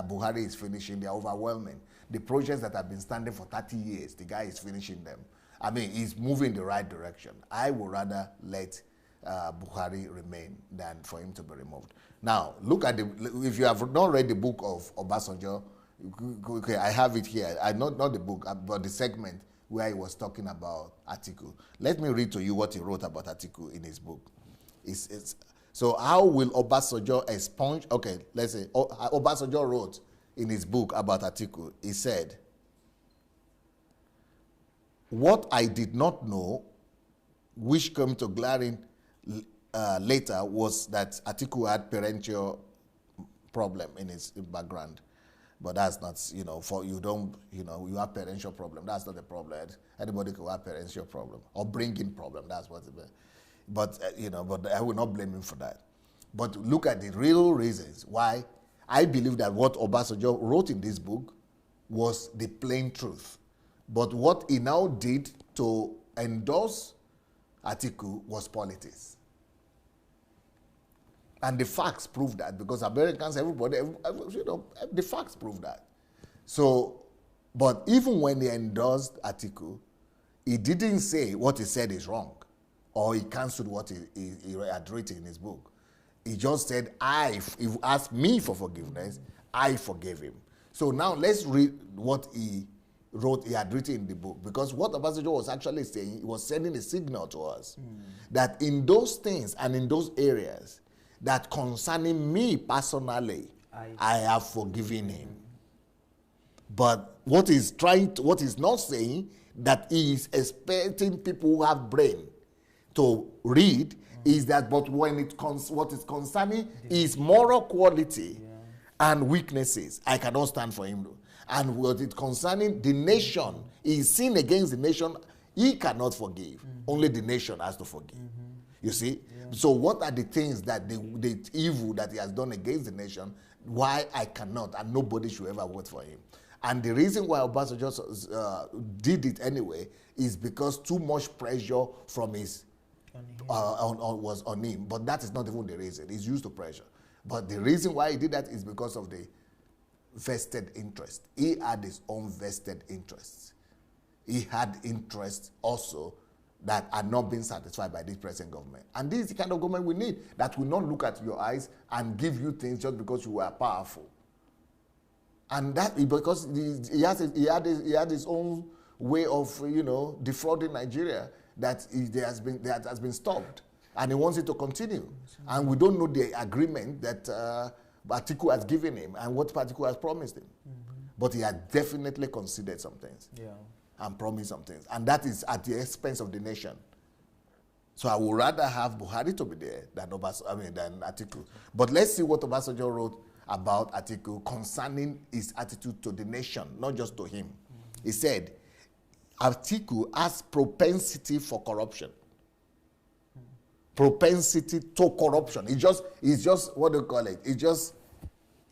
Buhari is finishing, they are overwhelming. The projects that have been standing for 30 years, the guy is finishing them. I mean, he's moving in the right direction. I would rather let Buhari remain than for him to be removed. Now, look at if you have not read the book of Obasanjo, okay, I have it here. Not the book, but the segment where he was talking about Atiku. Let me read to you what he wrote about Atiku in his book. So how will Obasanjo expunge? Okay, let's say Obasanjo wrote in his book about Atiku. He said, "What I did not know, which came to glaring later, was that Atiku had parental problem in his background." But that's not, you have parental problem. That's not a problem. Anybody can have parental problem or bringing problem. That's what it is. But, but I will not blame him for that. But look at the real reasons why I believe that what Obasanjo wrote in this book was the plain truth. But what he now did to endorse Atiku was politics. And the facts prove that, because Americans, everybody, the facts prove that. So, but even when he endorsed Atiku, he didn't say what he said is wrong, or he cancelled what he had written in his book. He just said, if you ask me for forgiveness, I forgave him. So now let's read what he had written in the book, because what Obasanjo was actually saying, he was sending a signal to us that in those things and in those areas that concerning me personally, I have forgiven him. But what he's not saying, that he is expecting people who have brain to read, is that, but when what is concerning his moral quality and weaknesses, I cannot stand for him. And what is concerning the nation, his sin against the nation, he cannot forgive. Only the nation has to forgive. You see? So what are the things that the evil that he has done against the nation, why I cannot, and nobody should ever vote for him? And the reason why Obasanjo did it anyway is because too much pressure from his was on him. But that is not even the reason. He's used to pressure. But the reason why he did that is because of the vested interest. He had his own vested interests. He had interest also that are not being satisfied by this present government. And this is the kind of government we need, that will not look at your eyes and give you things just because you are powerful. And that because he had his own way of, you know, defrauding Nigeria that has been stopped, and he wants it to continue. And we don't know the agreement that Atiku has given him and what Atiku has promised him. But he has definitely considered some things. Yeah. And promise some things. And that is at the expense of the nation. So I would rather have Buhari to be there than Atiku. But let's see what Obasanjo wrote about Atiku concerning his attitude to the nation, not just to him. He said, Atiku has propensity for corruption. Propensity to corruption. It's just what do you call it? It's just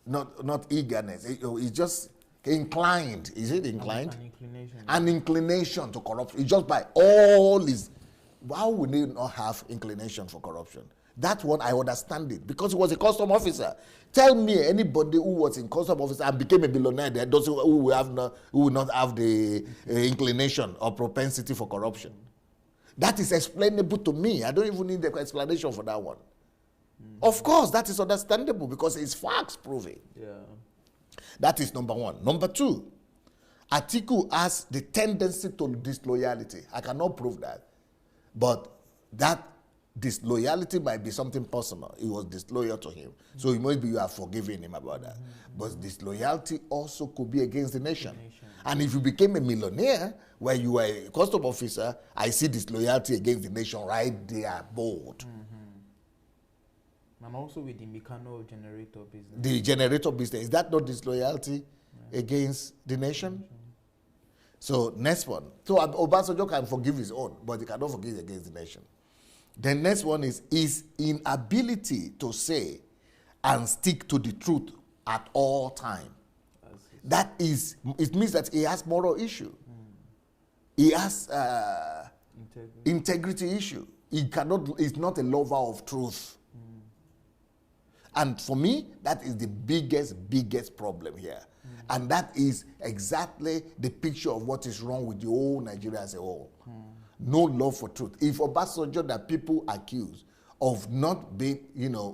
not eagerness. It's just inclined. Is it inclined? An inclination. An inclination to corruption. It's just by all his. How would he not have inclination for corruption? That one, I understand it, because he was a custom officer. Tell me anybody who was in custom officer and became a billionaire there who will not have the inclination or propensity for corruption. That is explainable to me. I don't even need the explanation for that one. Of course, that is understandable because it's facts proving. Yeah. That is number one. Number two, Atiku has the tendency to disloyalty. I cannot prove that. But that disloyalty might be something personal. He was disloyal to him. So maybe you are forgiving him about that. But disloyalty also could be against the nation. And if you became a millionaire where you were a custom officer, I see disloyalty against the nation right there, bold. And also with the Mikano generator business. The generator business, is that not disloyalty against the nation? So next one. So Obasanjo can forgive his own, but he cannot forgive against the nation. The next one is his inability to say and stick to the truth at all time. That is, it means that he has moral issue. He has integrity issue. He's not a lover of truth. And for me, that is the biggest problem here. And that is exactly the picture of what is wrong with the whole Nigeria as a whole. No love for truth. If Obasanjo that people accuse of not being,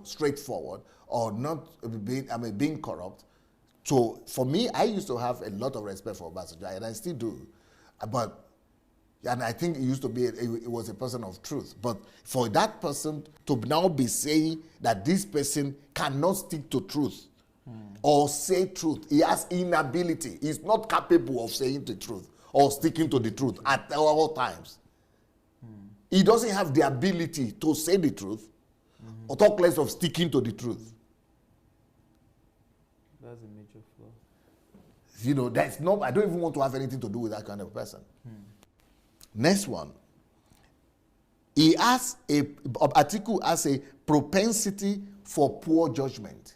straightforward or not being corrupt, so for me, I used to have a lot of respect for Obasanjo, and I still do. And I think it was a person of truth. But for that person to now be saying that this person cannot stick to truth or say truth, he has inability. He's not capable of saying the truth or sticking to the truth at all times. He doesn't have the ability to say the truth or talk less of sticking to the truth. That's a major flaw. I don't even want to have anything to do with that kind of person. Next one. Atiku has a propensity for poor judgment.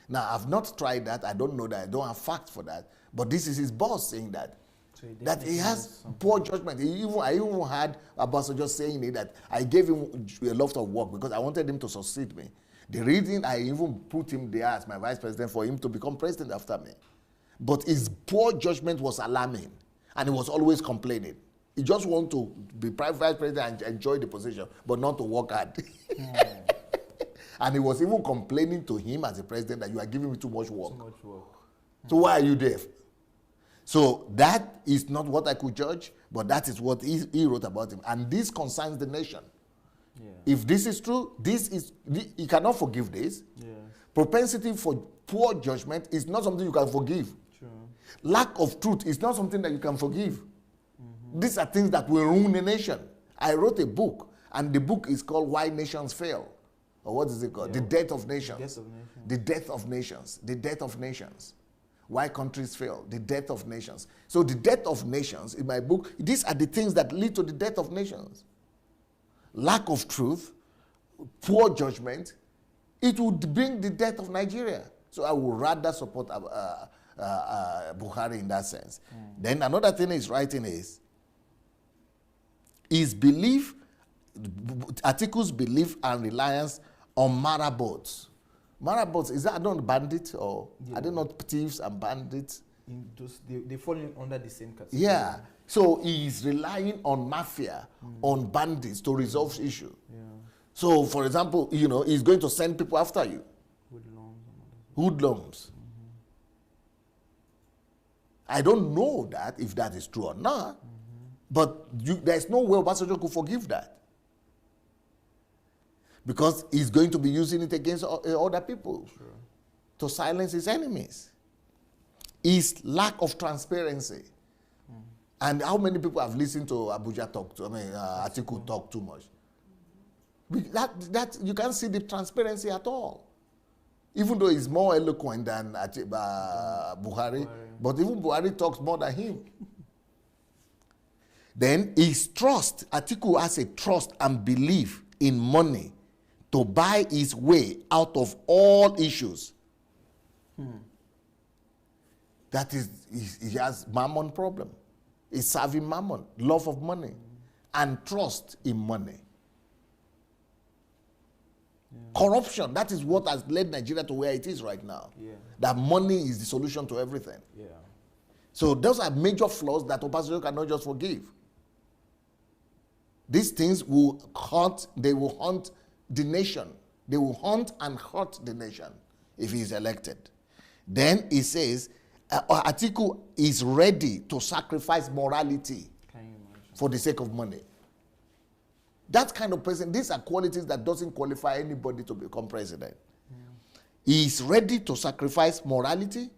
Now, I've not tried that. I don't know that. I don't have facts for that. But this is his boss saying that. So that he has poor judgment. I even had Obasanjo saying it, that I gave him a lot of work because I wanted him to succeed me. The reason I even put him there as my vice president for him to become president after me. But his poor judgment was alarming. And he was always complaining. He just wanted to be vice president and enjoy the position, but not to work hard. And he was even complaining to him as a president that you are giving me too much work. Too much work. So why are you there? So that is not what I could judge, but that is what he wrote about him. And this concerns the nation. Yeah. If this is true, he cannot forgive this. Yeah. Propensity for poor judgment is not something you can forgive. True. Lack of truth is not something that you can forgive. These are things that will ruin a nation. I wrote a book, and the book is called Why Nations Fail. Or what is it called? Yeah. The Death of Nations. The Death of Nations. The Death of Nations. Why countries fail. The Death of Nations. So the death of nations, in my book, these are the things that lead to the death of nations. Lack of truth, poor judgment, it would bring the death of Nigeria. So I would rather support Buhari in that sense. Then another thing he's writing is, his belief, Atiku's belief and reliance on marabouts. Marabouts, is that not bandits or are they not thieves and bandits? in those, they fall in under the same category. Yeah. So he is relying on mafia, on bandits to resolve issue. Yeah. So, for example, you know, he's going to send people after you. Hoodlums and all that. Hoodlums. I don't know that, if that is true or not, but there's no way Obasanjo could forgive that. Because he's going to be using it against other people to silence his enemies. His lack of transparency. And how many people have listened to Abuja talk to, Atiku talk too much? That you can't see the transparency at all. Even though he's more eloquent than Buhari, but even Buhari talks more than him. Then his trust, Atiku has a trust and belief in money to buy his way out of all issues. That is, he has mammon problem. He's serving mammon, love of money, and trust in money. Corruption, that is what has led Nigeria to where it is right now. That money is the solution to everything. So those are major flaws that Obasanjo cannot just forgive. These things will haunt, they will haunt the nation. They will haunt and hurt the nation if he is elected. Then he says, Atiku is ready to sacrifice morality for the sake of money. That kind of person, these are qualities that doesn't qualify anybody to become president. He is ready to sacrifice morality,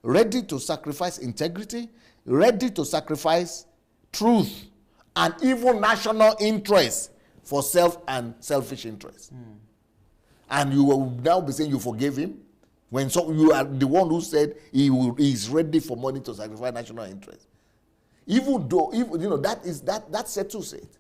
ready to sacrifice integrity, ready to sacrifice truth, and even national interest for self and selfish interest. And you will now be saying you forgave him when you are the one who said he is ready for money to sacrifice national interest. Even though, you know, that settles it.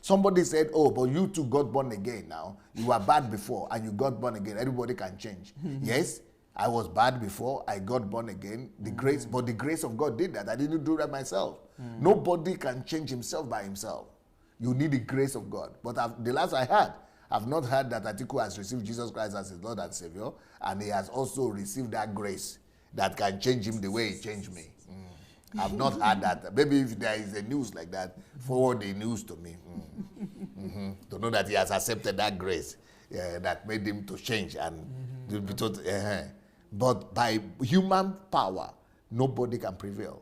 Somebody said, oh, but you too got born again now. You were bad before and you got born again. Everybody can change. Yes, I was bad before, I got born again. The grace, but the grace of God did that. I didn't do that myself. Nobody can change himself by himself. You need the grace of God. But the last I heard, I've not heard that Atiku has received Jesus Christ as his Lord and Savior, and he has also received that grace that can change him the way he changed me. I've not heard that. Maybe if there is a news like that, forward the news to me. To know that he has accepted that grace that made him to change and be told, but by human power, nobody can prevail.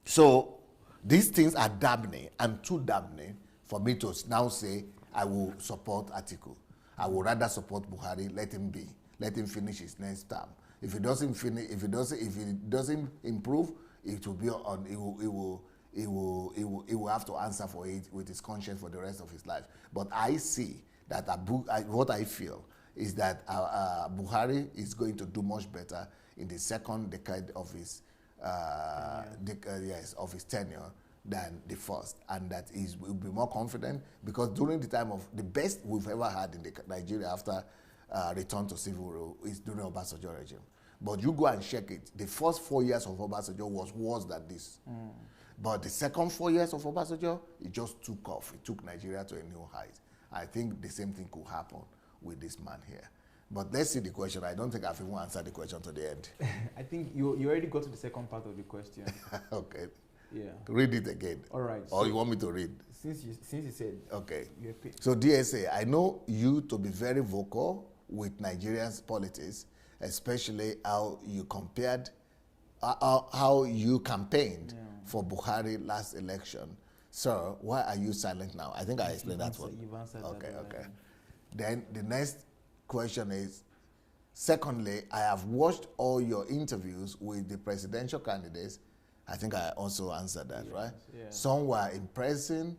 So these things are damning and too damning for me to now say I will support Atiku. I would rather support Buhari. Let him be. Let him finish his next term. If he doesn't finish, if he doesn't improve, it will be on. He will have to answer for it with his conscience for the rest of his life. But I see that what I feel is that Buhari is going to do much better in the second decade of his of his tenure than the first, and that he will be more confident, because during the time of the best we've ever had in Nigeria after return to civil rule is during Obasanjo regime. But you go and check it. The first 4 years of Obasanjo was worse than this. But the second 4 years of Obasanjo, it just took off. It took Nigeria to a new height. I think the same thing could happen with this man here. But let's see the question. I don't think I've even answered the question to the end. I think you already got to the second part of the question. Okay. Yeah. Read it again. All right. Or you want me to read? Since you said. Okay. So DSA, I know you to be very vocal with Nigerians' politics, especially how you compared, how you campaigned for Buhari last election. Sir, why are you silent now? I think I explained that one. You've answered okay, that. Okay. Then the next question is, secondly, I have watched all your interviews with the presidential candidates. I think I also answered that, right? Yeah. Some were impressing,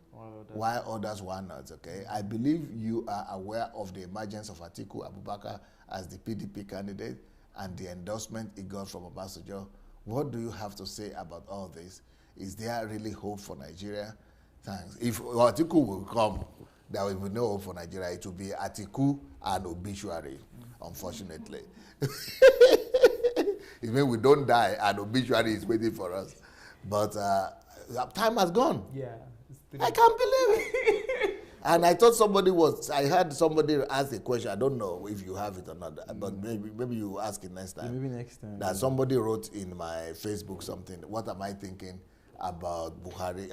while others were not, okay? I believe you are aware of the emergence of Atiku Abubakar as the PDP candidate and the endorsement he got from Obasanjo. What do you have to say about all this? Is there really hope for Nigeria? Thanks. If Atiku will come, there will be no hope for Nigeria. It will be Atiku and obituary, unfortunately. It means we don't die and obituary is waiting for us. But time has gone. Yeah. I can't believe it. And I thought I heard somebody ask a question. I don't know if you have it or not, but maybe you ask it next time. Maybe next time. That somebody wrote in my Facebook something. What am I thinking about Buhari?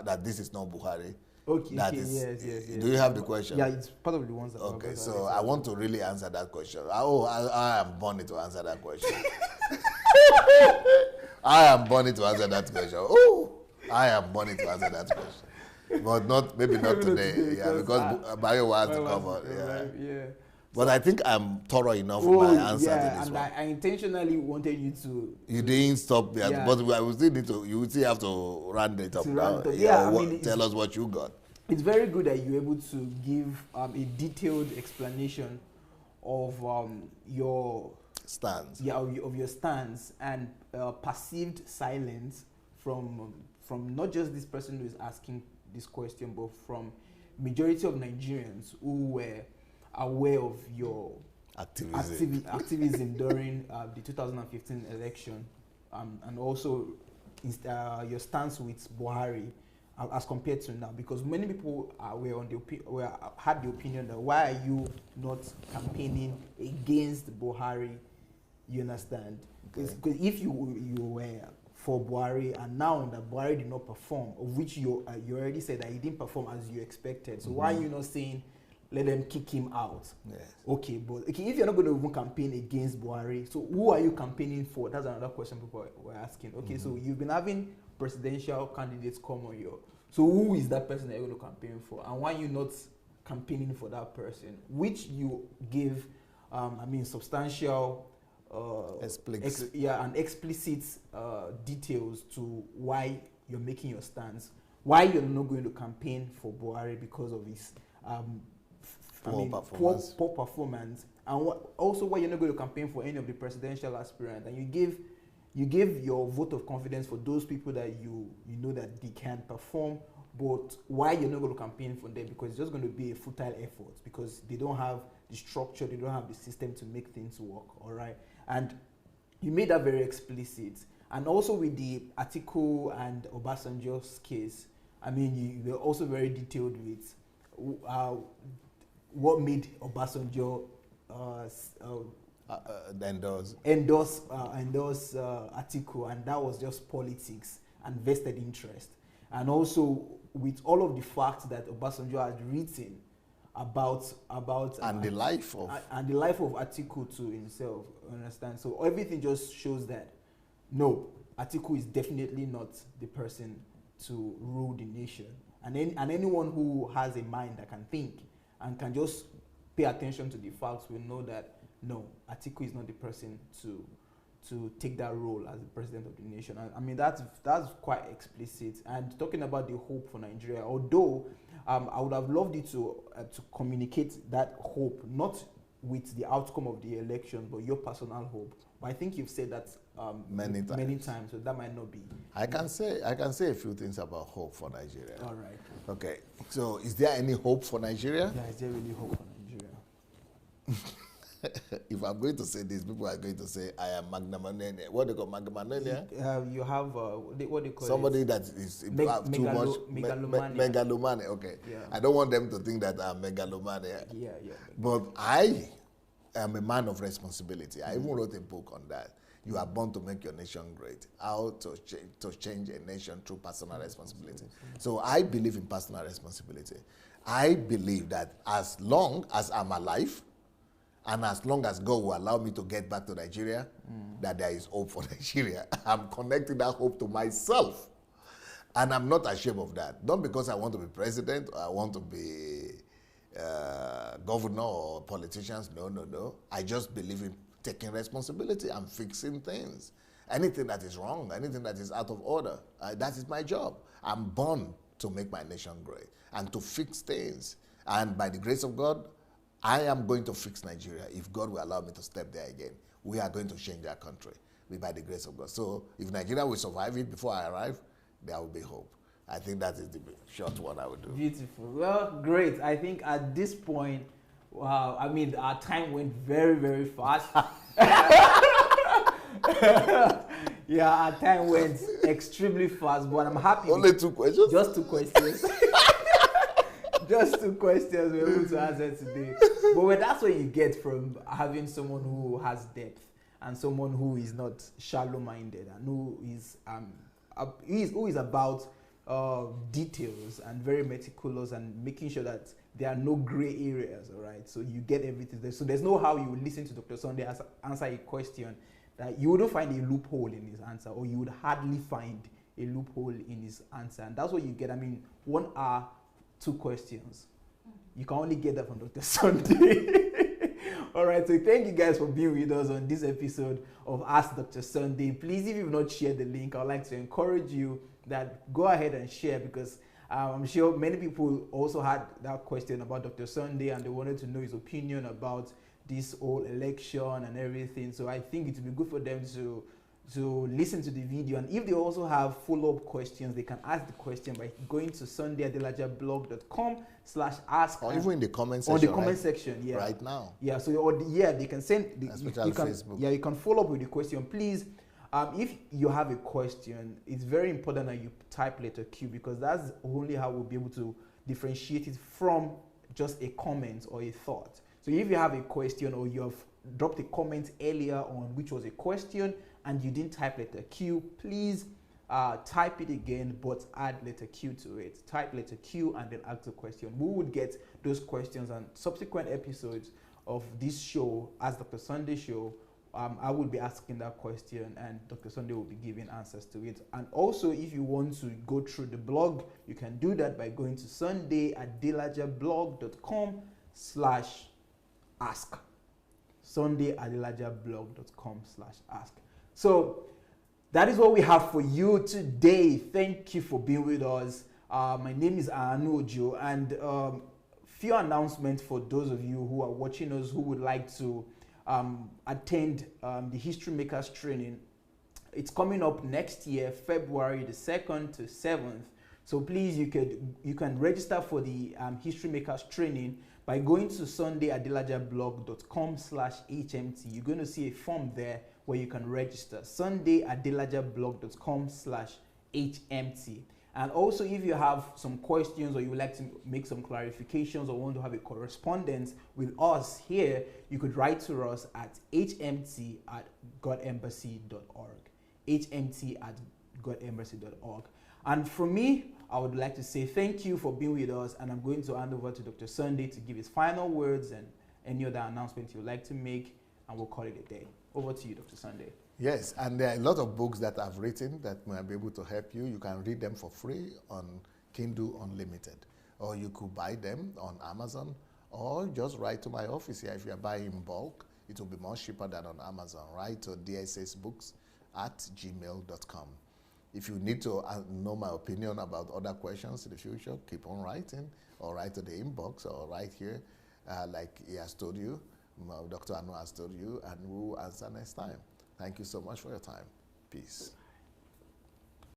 That this is not Buhari. Okay, Yes. yes. Do you have the question? Yeah, it's part of the ones that. Okay, so I want to really answer that question. I am born to answer that question. I am born to answer that question. Oh, I am born to answer that question. But maybe not today. Yeah, because Bio has to cover. Yeah. But I think I'm thorough enough in my answer to this and one. I intentionally wanted you to. You didn't stop there, Yeah. but I will still need to. You will still have to round it up now. Tell us what you got. It's very good that you're able to give a detailed explanation of your stance. Yeah, of your stance and perceived silence from not just this person who is asking this question, but from majority of Nigerians who were aware of your activism during the 2015 election, and also your stance with Buhari as compared to now, because many people had the opinion that why are you not campaigning against Buhari? You understand? Because if you were for Buhari, and now that Buhari did not perform, of which you already said that he didn't perform as you expected, so why are you not saying let them kick him out? Yes. Okay, but if you're not going to even campaign against Buhari, so who are you campaigning for? That's another question people were asking. Okay, so you've been having presidential candidates come on your, so who is that person that you're going to campaign for, and why are you not campaigning for that person, which you give substantial explicit details to why you're making your stance, why you're not going to campaign for Buhari because of his poor performance, and also why you're not going to campaign for any of the presidential aspirants, and you give your vote of confidence for those people that you know that they can perform, but why you're not going to campaign for them, because it's just going to be a futile effort, because they don't have the structure, they don't have the system to make things work. All right, and you made that very explicit. And also with the Atiku and Obasanjo's case, you were also very detailed with what made Obasanjo endorse Atiku, and that was just politics and vested interest. And also with all of the facts that Obasanjo had written about and the life of Atiku to himself, understand? So everything just shows that no, Atiku is definitely not the person to rule the nation. And anyone who has a mind that can think and can just pay attention to the facts will know that no, Atiku is not the person to take that role as the president of the nation. That's quite explicit. And talking about the hope for Nigeria, although I would have loved you to communicate that hope, not with the outcome of the election, but your personal hope. But I think you've said that many times, so that might not be. I can say a few things about hope for Nigeria. All right. Okay. So, is there any hope for Nigeria? Yeah, is there really hope for Nigeria? If I'm going to say this, people are going to say I am magnanimous. What do they call magnanimous? You have what they call somebody it? that is too much megalomania. Okay. Yeah. I don't want them to think that I'm megalomania. Yeah. But I am a man of responsibility. I even wrote a book on that. You are born to make your nation great. How to change a nation through personal responsibility. So I believe in personal responsibility. I believe that as long as I'm alive, and as long as God will allow me to get back to Nigeria, that there is hope for Nigeria. I'm connecting that hope to myself. And I'm not ashamed of that. Not because I want to be president or I want to be governor or politicians. No. I just believe in taking responsibility and fixing things. Anything that is wrong, anything that is out of order, that is my job. I'm born to make my nation great and to fix things. And by the grace of God, I am going to fix Nigeria. If God will allow me to step there again, we are going to change our country by the grace of God. So if Nigeria will survive it before I arrive, there will be hope. I think that is the short one I would do. Beautiful. Well, great. I think at this point, wow, our time went very, very fast. Yeah, our time went extremely fast, but I'm happy. Only 2 questions? Just 2 questions. Just two questions we're able to answer today. But well, that's what you get from having someone who has depth and someone who is not shallow-minded and who is about details and very meticulous and making sure that there are no gray areas. All right, so you get everything there. So there's no how you would listen to Dr. Sunday answer a question that you wouldn't find a loophole in his answer, or you would hardly find a loophole in his answer, and that's what you get. I mean, 1 hour, 2 questions. You can only get that from Dr. Sunday. All right, so thank you guys for being with us on this episode of Ask Dr. Sunday. Please, if you've not shared the link, I'd like to encourage you that go ahead and share, because I'm sure many people also had that question about Dr. Sunday and they wanted to know his opinion about this whole election and everything. So I think it would be good for them to listen to the video, and if they also have follow-up questions, they can ask the question by going to sundayadelajablog.com/ask, or even in the comment section. On the comment section, yeah, right now. Yeah, so they can send. Especially you can, Facebook. Yeah, you can follow up with the question, please. If you have a question, it's very important that you type letter Q, because that's only how we'll be able to differentiate it from just a comment or a thought. So if you have a question, or you have dropped a comment earlier on which was a question and you didn't type letter Q, please type it again, but add letter Q to it. Type letter Q and then ask the question. We would get those questions on subsequent episodes of this show, as Dr. Sunday show. I will be asking that question and Dr. Sunday will be giving answers to it. And also, if you want to go through the blog, you can do that by going to sundayadelajablog.com/ask. sundayadelajablog.com/ask. So that is what we have for you today. Thank you for being with us. My name is Adelaja, and few announcements for those of you who are watching us who would like to attend the History Makers training. It's coming up next year, February the 2nd to 7th. So please, you can register for the History Makers training by going to sundayadelajablog.com/hmt. You're going to see a form there where you can register. sundayadelajablog.com/hmt. And also, if you have some questions or you would like to make some clarifications or want to have a correspondence with us here, you could write to us at hmt@godembassy.org. hmt@godembassy.org. And for me, I would like to say thank you for being with us, and I'm going to hand over to Dr. Sunday to give his final words and any other announcements you would like to make, and we'll call it a day. Over to you, Dr. Sunday. Yes, and there are a lot of books that I've written that might be able to help you. You can read them for free on Kindle Unlimited, or you could buy them on Amazon, or just write to my office here. If you're buying in bulk, it will be more cheaper than on Amazon. Write to dssbooks@gmail.com. If you need to know my opinion about other questions in the future, keep on writing, or write to the inbox, or right here, like he has told you, Dr. Anu has told you, and we'll answer next time. Thank you so much for your time. Peace.